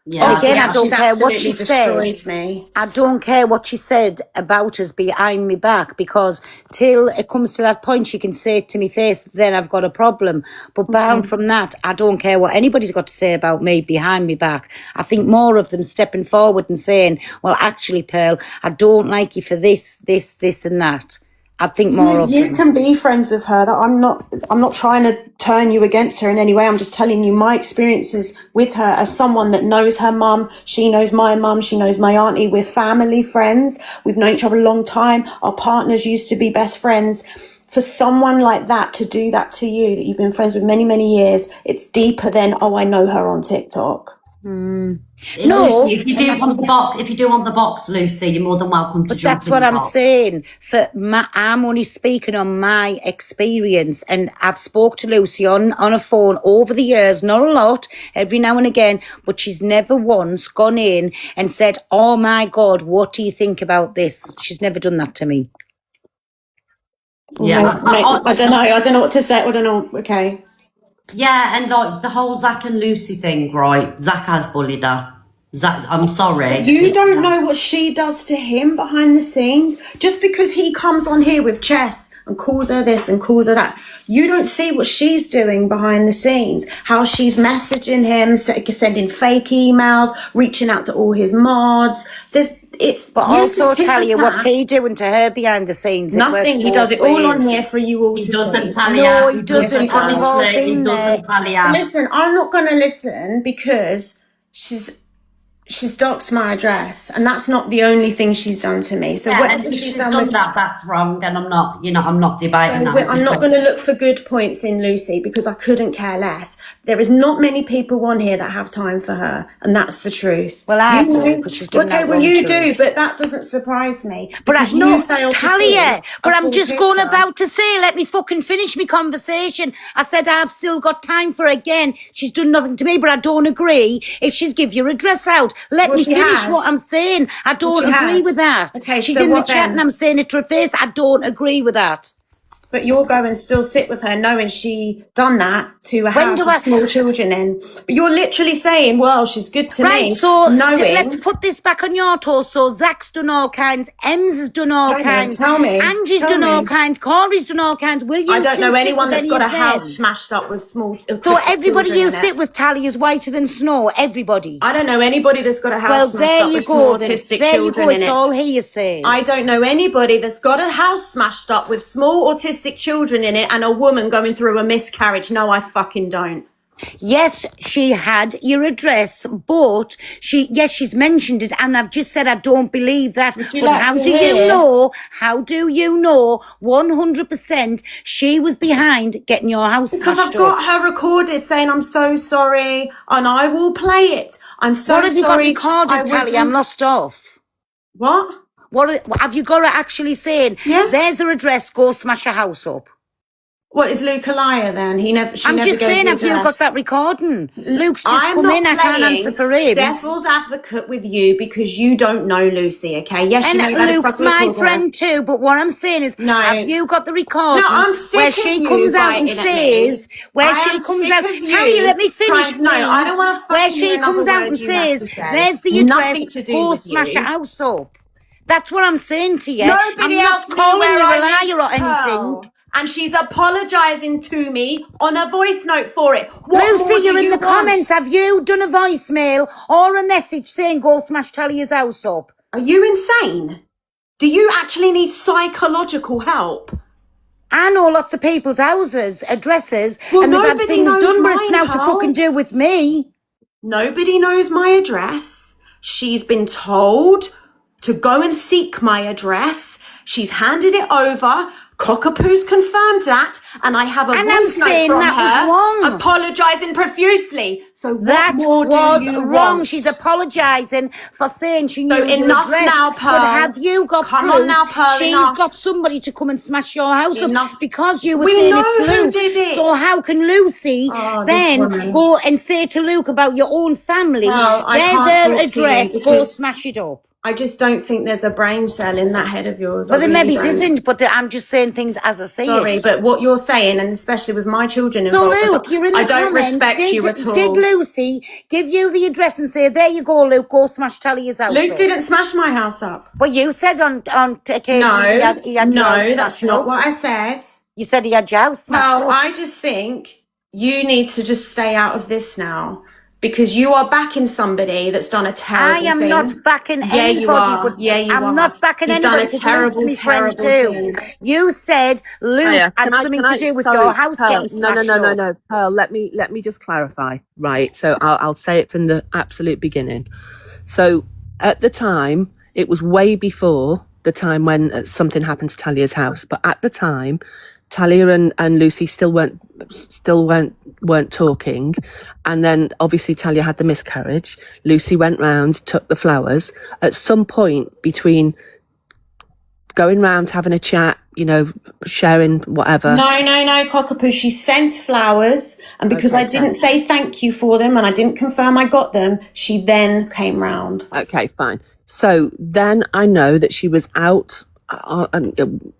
Yeah, Again, I don't she's care what absolutely she said. destroyed me. I don't care what she said about us behind me back, because till it comes to that point, she can say it to me face, then I've got a problem. But bound from that, I don't care what anybody's got to say about me behind me back. I think more of them stepping forward and saying, well, actually, Pearl, I don't like you for this, and that. I think more of You them. can be friends with her. That I'm not trying to turn you against her in any way. I'm just telling you my experiences with her as someone that knows her mum. She knows my mum. She knows my auntie. We're family friends. We've known each other a long time. Our partners used to be best friends. For someone like that to do that to you, that you've been friends with many, many years, it's deeper than, oh, I know her on TikTok. No. Lucy, if you do want the box, Lucy, you're more than welcome to But jump that's in what the I'm box. saying. I'm only speaking on my experience, and I've spoke to Lucy on a phone over the years, not a lot, every now and again, but she's never once gone in and said, oh my God, what do you think about this? She's never done that to me. Yeah, I don't know. I don't know what to say. I don't know. Okay. Yeah, and like the whole Zach and Lucy thing, right? Zach has bullied her. I'm sorry. You don't know what she does to him behind the scenes. Just because he comes on here with Chess and calls her this and calls her that, you don't see what she's doing behind the scenes. How she's messaging him, sending fake emails, reaching out to all his mods. But also, Talia, what's he doing to her behind the scenes? Nothing. He does it all on here for you all to see. He doesn't, Talia. No, he doesn't. Honestly, he doesn't, Talia. Listen, I'm not going to listen because she's doxed my address, and that's not the only thing she's done to me. So Yeah, whatever and if she's she's done done with that, that's wrong, and I'm not debating that. I'm not going to look for good points in Lucy because I couldn't care less. There is not many people on here that have time for her, and that's the truth. Well, I do, because she's done that wrong you to do, us. but that doesn't surprise me. But because I'm not, failed to see Talia, but a I'm full just going picture. about to say, let me fucking finish my conversation. I said I've still got time for her again. She's done nothing to me, but I don't agree if she's give your address out. Let Well, me she finish has. what I'm saying. I don't she agree has. with that. Okay, she's so in the what chat then? and I'm saying it to her face. I don't agree with that. But you'll go and still sit with her knowing she done that to a When house do with I- small children in. But you're literally saying, well, she's good to Right, me, so knowing... let's put this back on your toes. So Zach's done all kinds, Ems has done all Hang on, kinds, tell me, Angie's tell done all me. kinds, Corey's done all kinds. Will you I don't still know sit anyone with that's any got a of house them? smashed up with small So autistic everybody children you in it. sit with, Tally, is whiter than snow. Everybody. I don't know anybody that's got a house Well, smashed there up you with small go. Then. autistic There you children go. in It's it. all hearsay. I don't know anybody that's got a house smashed up with small autistic children in it and a woman going through a miscarriage. No, I fucking don't. Yes, she had your address, but she's mentioned it, and I've just said I don't believe that. Would you But like how to do you hear? know? How do you know 100% she was behind getting your house Because smashed I've got up? her recorded saying, I'm so sorry, and I will play it. I'm so What have you got sorry. recorded, Tally? I'm lost off. What? What have you got her actually saying? Yes. There's her address. Go smash her house up. What, is Luke a liar then? She I'm never just gave saying, the have you got address. that recording? Luke's just I'm come not in. I can't playing answer for him. devil's advocate with you because you don't know Lucy, okay? Yes, you know And that it's Luke's fucking my recorded. friend too, but what I'm saying is, No. have you got the recording No, I'm sick where of she you comes out and biting at me. says, where I she am comes sick out, of you Tally, let me finish, trying to- no, I don't wanna please. Where fucking she hear another comes out word and you have to says, say. there's the Nothing address, to do go with smash you. her house up. That's what I'm saying to you. Nobody I'm not else knew calling where you a I liar lived, or anything. Pearl. And she's apologising to me on a voice note for it. What more Lucy, do you're in you the want? comments. Have you done a voicemail or a message saying go smash Tally's house up? Are you insane? Do you actually need psychological help? I know lots of people's houses, addresses, Well, and they've had nobody things knows done, but it's mine, now to Pearl. fucking do with me. Nobody knows my address. She's been told to go and seek my address. She's handed it over. Cockapoo's confirmed that, and I have a And I'm voice note saying from that was her wrong. apologising profusely. So what That more do was you wrong. want? She's apologising for saying she knew So your enough address. now, But Pearl. have you got Come proof on now, Pearl, she's enough. got somebody to come and smash your house Enough. up? Because you were We saying know it's who Luke. did it. So how can Lucy Oh, this then woman. go and say to Luke about your own family, Well, I there's can't her talk to you address, go because smash it up? I just don't think there's a brain cell in that head of yours. Well, I then really maybe it don't. isn't, but I'm just saying things as I see Sorry, it. but what you're saying, and especially with my children So involved, Luke, you're in the I don't comments. respect you at all. Did Lucy give you the address and say, there you go, Luke, go smash Tally's house Luke up? didn't smash my house up. Well, you said on occasion No, he had your house that's smashed not up. what I said. You said he had your house smashed Well, up. I just think you need to just stay out of this now because you are backing somebody that's done a I terrible am thing. not backing Yeah, anybody. you are. But Yeah, you are. I'm not backing He's anybody. done a because terrible, Luke's my friend terrible too. thing. You said Luke Hiya. had something to do with sorry, your house Pearl, getting smashed no. up. Pearl, let me just clarify. Right. So I'll say it from the absolute beginning. So at the time, it was way before the time when something happened to Talia's house. But at the time, Talia and Lucy still weren't talking, and then obviously Talia had the miscarriage. Lucy went round, took the flowers. At some point between going round having a chat, sharing whatever. No, Cockapoo. She sent flowers, and because Okay, I didn't say thank you for them and I didn't confirm I got them, she then came round. Okay, fine. So then I know that she was out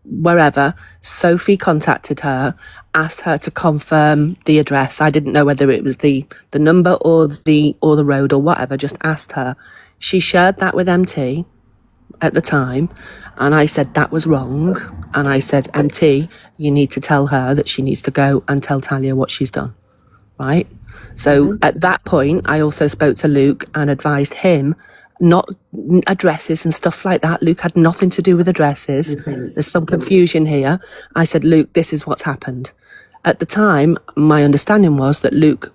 wherever, Sophie contacted her, asked her to confirm the address. I didn't know whether it was the number or the road or whatever, just asked her. She shared that with MT at the time, and I said that was wrong. And I said, MT, you need to tell her that she needs to go and tell Talia what she's done, right? So at that point, I also spoke to Luke and advised him not addresses and stuff like that. Luke had nothing to do with addresses. There's some confusion here. I said, Luke, this is what's happened. At the time, my understanding was that Luke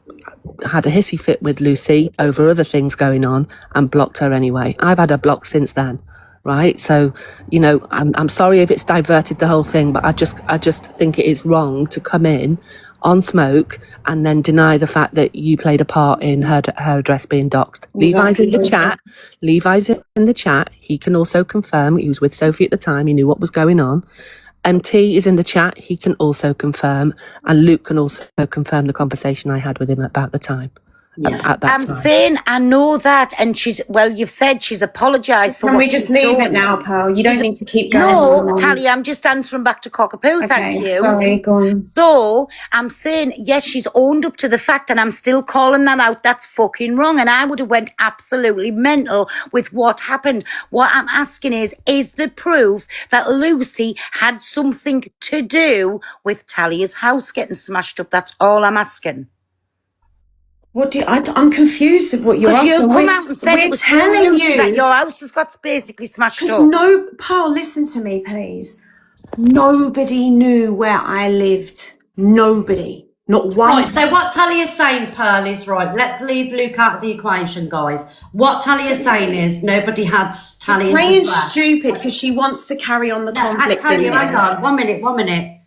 had a hissy fit with Lucy over other things going on and blocked her anyway. I've had her blocked since then, right? So, you know, I'm sorry if it's diverted the whole thing, but I just think it is wrong to come in on Smoke and then deny the fact that you played a part in her address being doxed. Exactly. Levi's in the chat. He can also confirm. He was with Sophie at the time. He knew what was going on. MT is in the chat. He can also confirm. And Luke can also confirm the conversation I had with him about the time. At that I'm time. saying I know that, and you've said she's apologised for Can what we just she's leave done. it now, Pearl? You don't need to keep going on. No, Talia, I'm just answering back to Cockapoo, thank you. Sorry, go on. So, I'm saying, yes, she's owned up to the fact, and I'm still calling that out. That's fucking wrong, and I would have went absolutely mental with what happened. What I'm asking is the proof that Lucy had something to do with Talia's house getting smashed up? That's all I'm asking. I'm confused of what you're asking. You've come out and said it we're was telling you that your house has got basically smashed because up. Pearl, listen to me, please. Nobody knew where I lived. Nobody. Not one. Right, so what Talia's saying, Pearl, is right. Let's leave Luke out of the equation, guys. What Talia's saying is nobody had Talia's Playing address. stupid because she wants to carry on the No, conflict. Talia, hang on. One minute.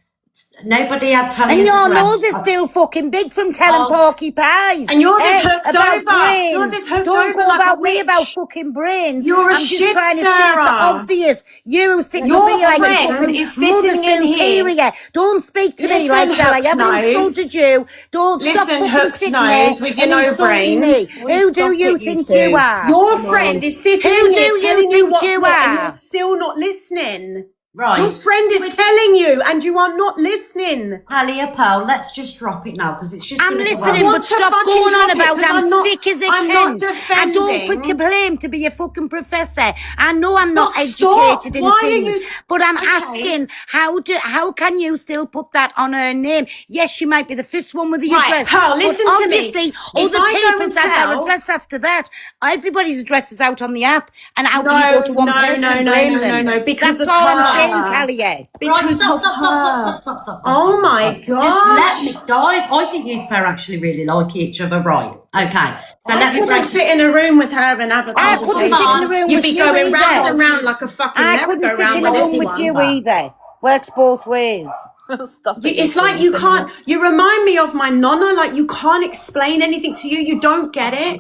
Nobody had Talia's And your address. nose is still fucking big from telling porky pies. And yours is Hey, hooked about over. brains. Yours is hooked Don't over go like about a me witch. about fucking brains. You're a I'm just shit trying to state stirrer. the obvious. You sit Your to me like a friend fucking is sitting mother in here. superior. Don't speak to me Listen, like that. I hooked haven't nose. insulted you. Don't stop Listen, fucking hooked sitting nose there with your and no insulting brains. me. Who do you think you are? Your friend is sitting Who in here do you telling you think what's you what, and are? you're still not listening. Right. Your friend is telling you, and you are not listening. Talia, Pearl, let's just drop it now because it's just. I'm gonna go listening, on. but stop fucking going on drop it, about because I'm I'm not- thick as a I'm not Kent. I don't defending. claim to be a fucking professor. I know I'm not But stop. educated in Why are things, you- but I'm Okay. asking how can you still put that on her name? Yes, she might be the first one with the Right, address, Pearl, but listen to me. obviously If other I go people and had their tell- address after that. Everybody's address is out on the app, and how can No, you go to one no, person no, and no, blame no, them? no, because That's of all I'm her. saying, Talia. Right, Because stop. of her. Oh my Just let me, gosh. guys. I think you pair actually really like each other, right? Okay. So I let me couldn't break. sit in a room with her and have a I conversation. couldn't sit in a room You'd with be you going either. round and round like a fucking I couldn't sit in a room with you either. Works both ways. It's like you can't. You remind me of my nonna. Like you can't explain anything to you. You don't get it.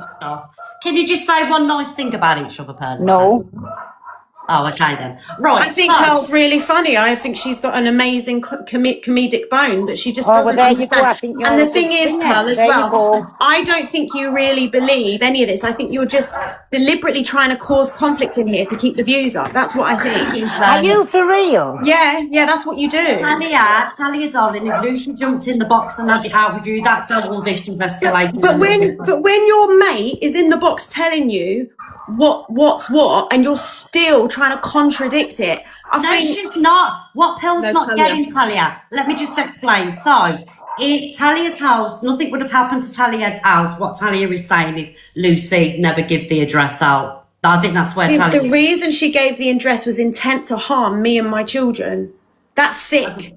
Can you just say one nice thing about each other, Pearl? No. Oh, okay then. Right. I think so, Pearl's really funny. I think she's got an amazing comedic bone, but she just Oh, well, doesn't there you understand. go. I think you're And a the thing good is, singer. Pearl, as There you well, go. I don't think you really believe any of this. I think you're just deliberately trying to cause conflict in here to keep the views up. That's what I think. Are you for real? Yeah, that's what you do. Talia, darling, if Lucy jumped in the box and had it out with you, that's how all this is escalating. But when your mate is in the box telling you what's what, and you're still trying to contradict it, I No, think she's not. What Pearl's No, not Talia. getting, Talia. Let me just explain. So, Talia's house, nothing would have happened to Talia's house. What Talia is saying if Lucy never give the address out. I think that's where Talia the reason she gave the address was intent to harm me and my children. That's sick.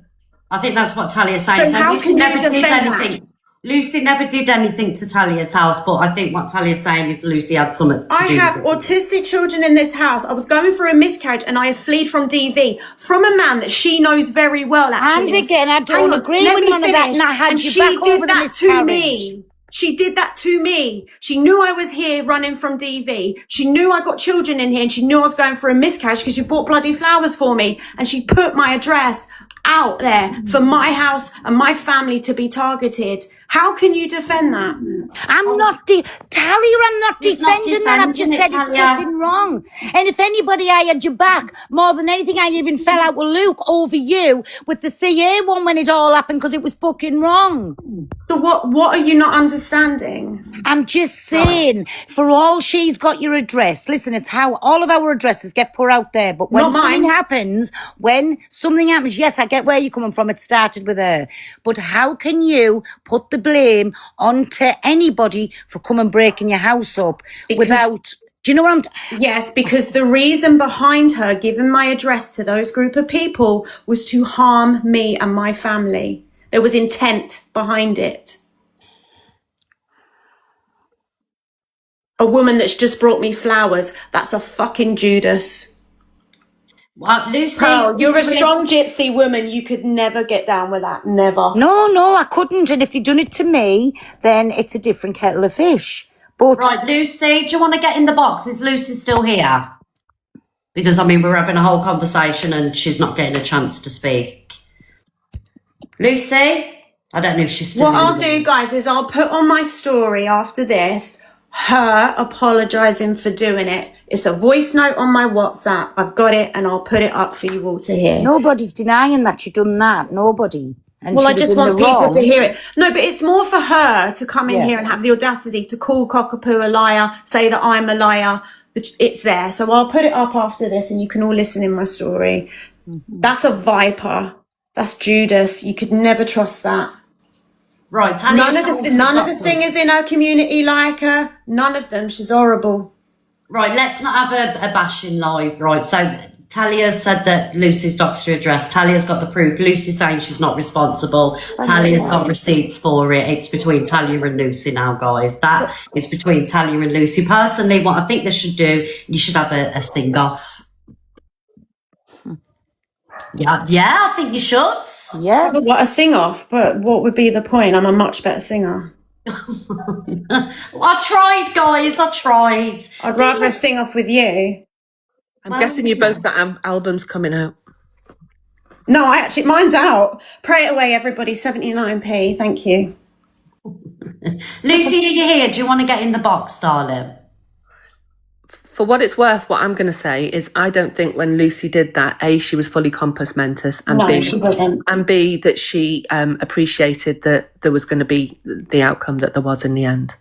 I think that's what Talia's saying. So how Lucy can you never did defend anything. Lucy never did anything to Talia's house, but I think what Talia's saying is Lucy had something to I do have with it. autistic children in this house. I was going through a miscarriage and I have fled from DV from a man that she knows very well, actually. And again, I don't Hang on, agree let with me none of that, finish. and I had And you she back did over the that to miscarriage. me. She did that to me. She knew I was here running from DV. She knew I got children in here and she knew I was going for a miscarriage because she bought bloody flowers for me. And she put my address out there for my house and my family to be targeted. How can you defend that? I'm not Talia, I'm not He's not defending that. I've just defending said it, it's Talia. fucking wrong. And if anybody, I had your back more than anything. I even fell out with Luke over you with the CA one when it all happened because it was fucking wrong. So what are you not understanding? I'm just saying, for all she's got your address. Listen, it's how all of our addresses get put out there. But when Not mine. when something happens, yes, I get where you're coming from. It started with her. But how can you put the blame onto anybody for coming breaking your house up without... Do you know what I'm... Yes, because the reason behind her giving my address to those group of people was to harm me and my family. There was intent behind it. A woman that's just brought me flowers, that's a fucking Judas. Lucy, Pearl, you're a strong gypsy woman. You could never get down with that. Never. No, I couldn't. And if you'd done it to me, then it's a different kettle of fish. But Right, Lucy, do you want to get in the box? Is Lucy still here? Because, I mean, we're having a whole conversation and she's not getting a chance to speak. Lucy? I don't know if she's still What in I'll the do, guys, is I'll put on my story after this her apologising for doing it. It's a voice note on my WhatsApp. I've got it and I'll put it up for you all to hear. nobody's denying that you done that. Nobody. And Well, she I was just in the want people wrong. to hear it. No, but it's more for her to come in Yeah. here and have the audacity to call Cockapoo a liar, say that I'm a liar. It's there. So I'll put it up after this and you can all listen in my story. That's a viper. That's Judas. You could never trust that. Right, Tanya, None of the singers in her community like her. None of them. She's horrible. Right, let's not have a bashing live, right? So Talia said that Lucy's doxed her address. Talia's got the proof. Lucy's saying she's not responsible. Talia's got receipts for it. It's between Talia and Lucy now, guys. That is between Talia and Lucy. Personally, what I think they should do, you should have a sing-off. Yeah, I think you should. Yeah. What a sing-off. But what would be the point? I'm a much better singer. I tried, guys. I tried. I'd rather a sing-off with you. I'm guessing you both got albums coming out. No, mine's out. Pray it away, everybody. 79p. Thank you. Lucy, are you here? Do you want to get in the box, darling? For what it's worth, what I'm going to say is I don't think when Lucy did that, A, she was fully compos mentis, and No, B, she wasn't. and B, that she appreciated that there was going to be the outcome that there was in the end.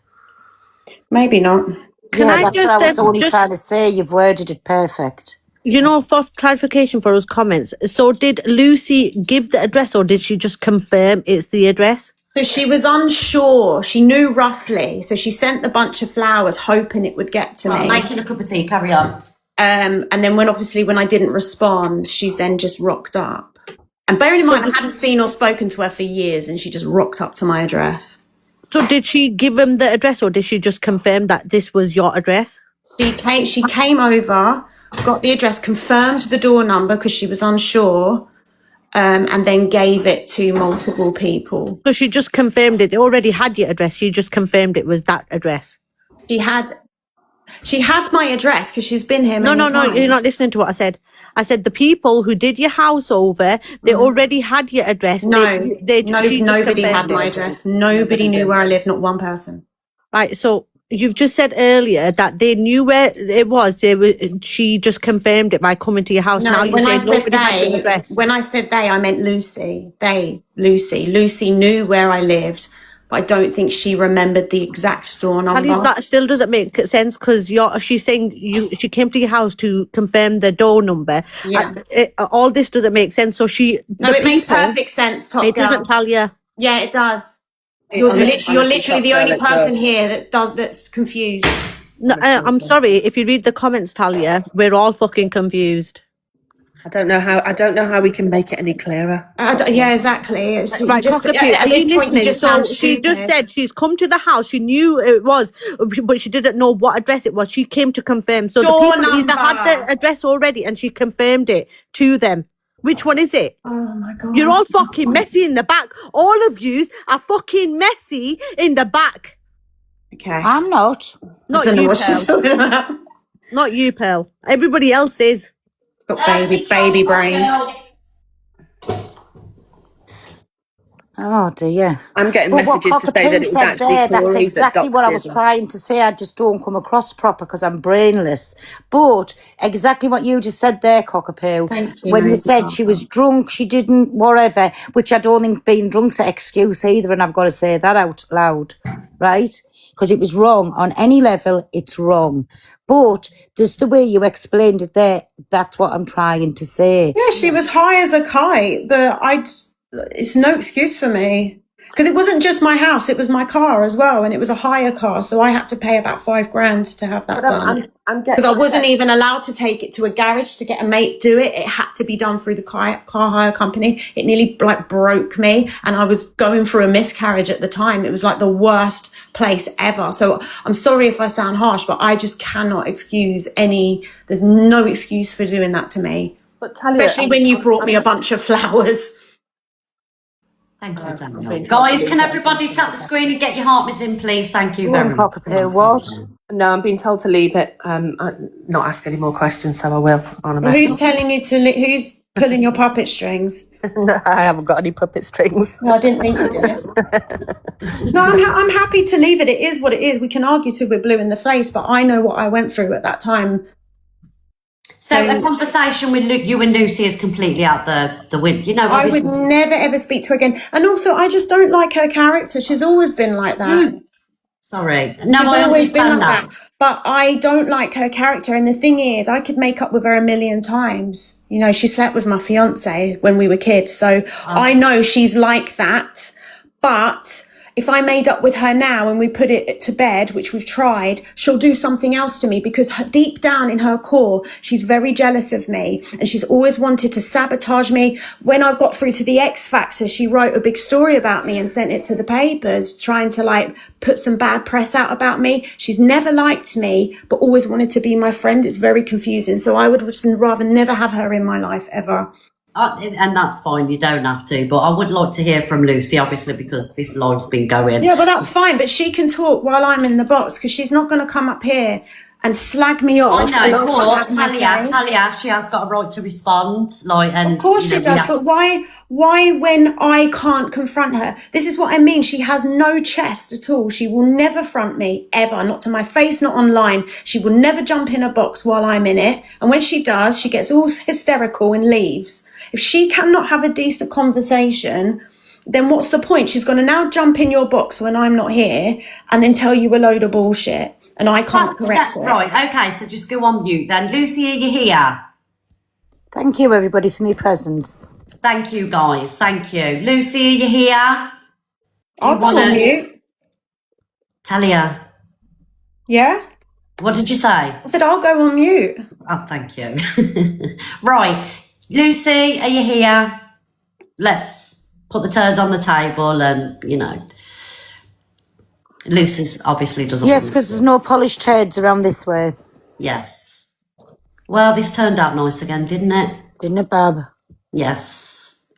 Maybe not. Can I that's just, what I was only just trying to say. You've worded it perfect. You know, for clarification for those comments, so did Lucy give the address or did she just confirm it's the address? So she was unsure. She knew roughly. So she sent the bunch of flowers hoping it would get to me. Making a cup of tea, carry on. And then when I didn't respond, she's then just rocked up. And bearing in mind, I hadn't seen or spoken to her for years and she just rocked up to my address. So did she give him the address or did she just confirm that this was your address? She came over, got the address, confirmed the door number because she was unsure, and then gave it to multiple people. So she just confirmed it. They already had your address. She just confirmed it was that address. She had my address because she's been here many No, times. you're not listening to what I said. I said the people who did your house over, they already had your address. No, she just nobody had confirmed my it. address. Nobody knew where I lived, not one person. Right, so you've just said earlier that they knew where it was. She just confirmed it by coming to your house. No, Now you when I say said nobody had your they, address. when I said they, I meant Lucy. Lucy knew where I lived, but I don't think she remembered the exact door number. At least that still doesn't make sense because she's saying she came to your house to confirm the door number. Yeah. All this doesn't make sense. So No, it makes perfect sense, Top It Girl. doesn't tell you. Yeah, it does. You're literally the only person here that's confused. No, I'm sorry. If you read the comments, Talia, we're all fucking confused. I don't know how we can make it any clearer. Yeah, exactly. It's, Right, just, Cockapoo, at are this you point, you listening? just So sound she just stupid. said she's come to the house. She knew it was, but she didn't know what address it was. She came to confirm. So Door the people either had number. the address already, and she confirmed it to them. Which one is it? Oh my God. You're all fucking messy in the back. All of yous are fucking messy in the back. Okay. I'm not. Not I don't know you, what she's Pearl. talking about. Not you, Pearl. Everybody else is. Got baby brain. Oh dear. I'm getting But what messages to say that Cockapoo it was said actually there, that's Corey that exactly what I was doxed her. trying to say. I just don't come across proper because I'm brainless. But exactly what you just said there, Cockapoo. Thank you, When you Lady said she was Gaga. drunk, she didn't, whatever, which I don't think being drunk's an excuse either, and I've got to say that out loud, right? Because it was wrong. On any level, it's wrong. But just the way you explained it there, that's what I'm trying to say. Yeah, she was high as a kite, but it's no excuse for me. Because it wasn't just my house, it was my car as well, and it was a hire car, so I had to pay about £5,000 to have that But done. I'm Because I getting. wasn't even allowed to take it to a garage to get a mate do it. It had to be done through the car hire company. It nearly like broke me, and I was going through a miscarriage at the time. It was like the worst place ever. So I'm sorry if I sound harsh, but I just cannot excuse there's no excuse for doing that to me. But Talia, Especially when you've brought me a bunch of flowers. Thank you, I'm Daniel. being told to Guys, leave can it. everybody tap the screen and get your heart in, please? Thank you Go very on, much. Cockapoo, what? No, I'm being told to leave it. Not ask any more questions, so I will on a Well, who's message. telling you who's pulling your puppet strings? No, I haven't got any puppet strings. No, I didn't think you did. No, I'm happy to leave it. It is what it is. We can argue till we're blue in the face, but I know what I went through at that time. So a conversation with you and Lucy is completely out the window. You know, I would obviously. never ever speak to her again. And also, I just don't like her character. She's always been like that. Sorry. No, She's I always been understand like that. But I don't like her character. And the thing is, I could make up with her a million times. You know, she slept with my fiance when we were kids. So I know she's like that. But if I made up with her now and we put it to bed, which we've tried, she'll do something else to me because deep down in her core, she's very jealous of me and she's always wanted to sabotage me. When I got through to the X Factor, she wrote a big story about me and sent it to the papers, trying to like put some bad press out about me. She's never liked me, but always wanted to be my friend. It's very confusing. So I would just rather never have her in my life ever. And that's fine, you don't have to. But I would like to hear from Lucy, obviously, because this live's been going. Yeah, well, that's fine. But she can talk while I'm in the box because she's not going to come up here and slag me off. I know, but and Talia, she has got a right to respond. Of course she does, but why when I can't confront her? This is what I mean. She has no chest at all. She will never front me, ever. Not to my face, not online. She will never jump in a box while I'm in it. And when she does, she gets all hysterical and leaves. If she cannot have a decent conversation, then what's the point? She's going to now jump in your box when I'm not here and then tell you a load of bullshit. And I can't correct it. Right, okay, so just go on mute then. Lucy, are you here? Thank you, everybody, for my presence. Thank you, guys. Thank you. Lucy, are you here? I'll go on mute. Talia, Yeah? what did you say? I said, I'll go on mute. Oh, thank you. Right, Lucy, are you here? Let's put the turd on the table and, you know, Lucy's obviously doesn't Yes, want because there's no polished heads around this way. Yes. Well, this turned out nice again, didn't it? Didn't it, Bab? Yes.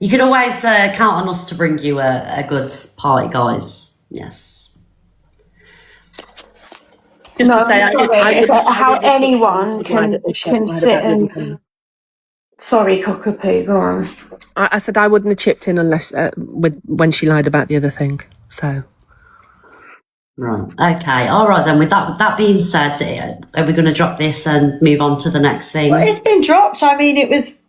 You can always count on us to bring you a good party, guys. Yes. Just to say, how anyone can sit and... Sorry, Cockapoo, go on. I said I wouldn't have chipped in unless when she lied about the other thing. So. Right. Okay. All right then. With that being said, are we going to drop this and move on to the next thing? Well, it's been dropped. I mean, it was,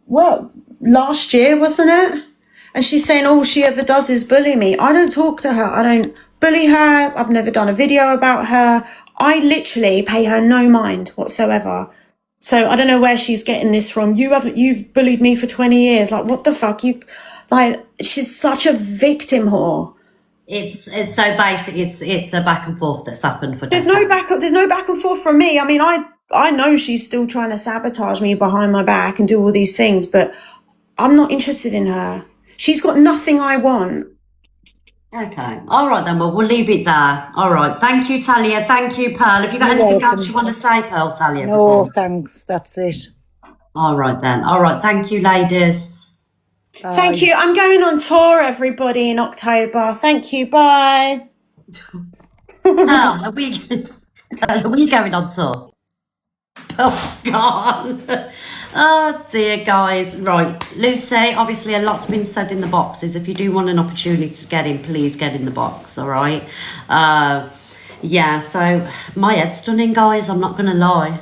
last year, wasn't it? And she's saying all she ever does is bully me. I don't talk to her. I don't bully her. I've never done a video about her. I literally pay her no mind whatsoever. So I don't know where she's getting this from. You've bullied me for 20 years. Like, what the fuck? She's such a victim whore. It's so basic. It's a back and forth that's happened for. There's no back and forth from me. I mean, I know she's still trying to sabotage me behind my back and do all these things, but I'm not interested in her. She's got nothing I want. Okay. All right then. Well, we'll leave it there. All right. Thank you, Talia. Thank you, Pearl. Have you got anything else you want to say, Pearl, Talia? No, thanks. That's it. All right then. All right. Thank you, ladies. Thank you. I'm going on tour, everybody, in October. Thank you. Bye. Oh, are we going on tour? Pearl's gone. Oh dear, guys. Right, Lucy, obviously a lot's been said in the boxes. If you do want an opportunity to get in, please get in the box, all right? Yeah, so my head's done in, guys. I'm not going to lie.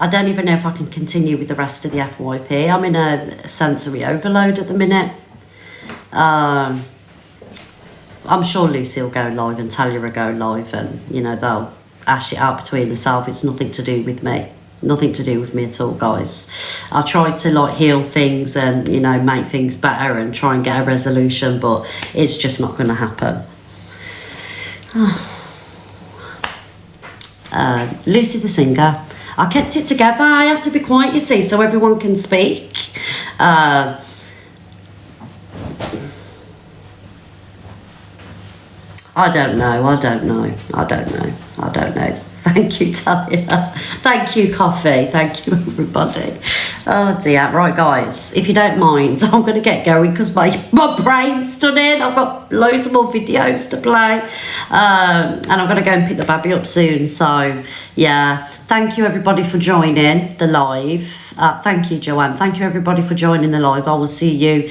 I don't even know if I can continue with the rest of the FYP. I'm in a sensory overload at the minute. I'm sure Lucy will go live and Talia will go live, and, you know, they'll ash it out between themselves. It's nothing to do with me. Nothing to do with me at all, guys. I tried to like heal things and, you know, make things better and try and get a resolution, but it's just not going to happen. Lucy the singer. I kept it together. I have to be quiet, you see, so everyone can speak. I don't know. Thank you, Talia. Thank you, Coffee. Thank you, everybody. Oh dear. Right, guys, if you don't mind, I'm going to get going because my brain's done in. I've got loads of more videos to play. And I'm going to go and pick the baby up soon. So, yeah. Thank you, everybody, for joining the live. Thank you, Joanne. Thank you, everybody, for joining the live. I will see you.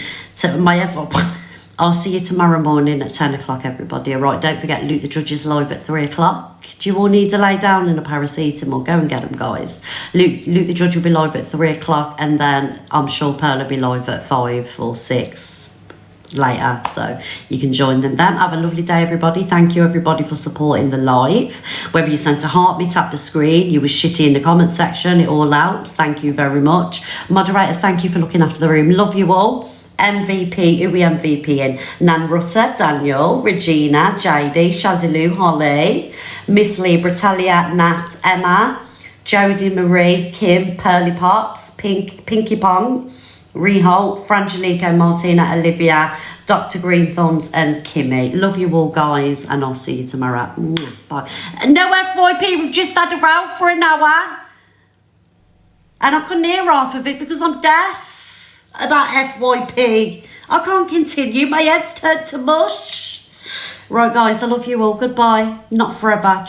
I'll see you tomorrow morning at 10 o'clock, everybody. All right, don't forget Luke the Judge is live at 3 o'clock. Do you all need to lay down in a paracetamol? Go and get them, guys. Luke the Judge will be live at 3 o'clock, and then I'm sure Pearl will be live at 5 or 6 later, so you can join them then. Have a lovely day, everybody. Thank you, everybody, for supporting the live. Whether you sent a heart, me tap the screen, you were shitty in the comment section, it all helps. Thank you very much. Moderators, thank you for looking after the room. Love you all. MVP, who we MVP in? Nan Rutter, Daniel, Regina, JD, Shazilu, Holly, Miss Libra, Talia, Nat, Emma, Jodie Marie, Kim, Pearly Pops, Pinky Pong, Reholt, Frangelico, Martina, Olivia, Dr. Green Thumbs, and Kimmy. Love you all, guys, and I'll see you tomorrow. Bye. No FYP, we've just had a row for an hour. And I couldn't hear half of it because I'm deaf. About FYP. I can't continue. My head's turned to mush. Right, guys, I love you all. Goodbye. Not forever.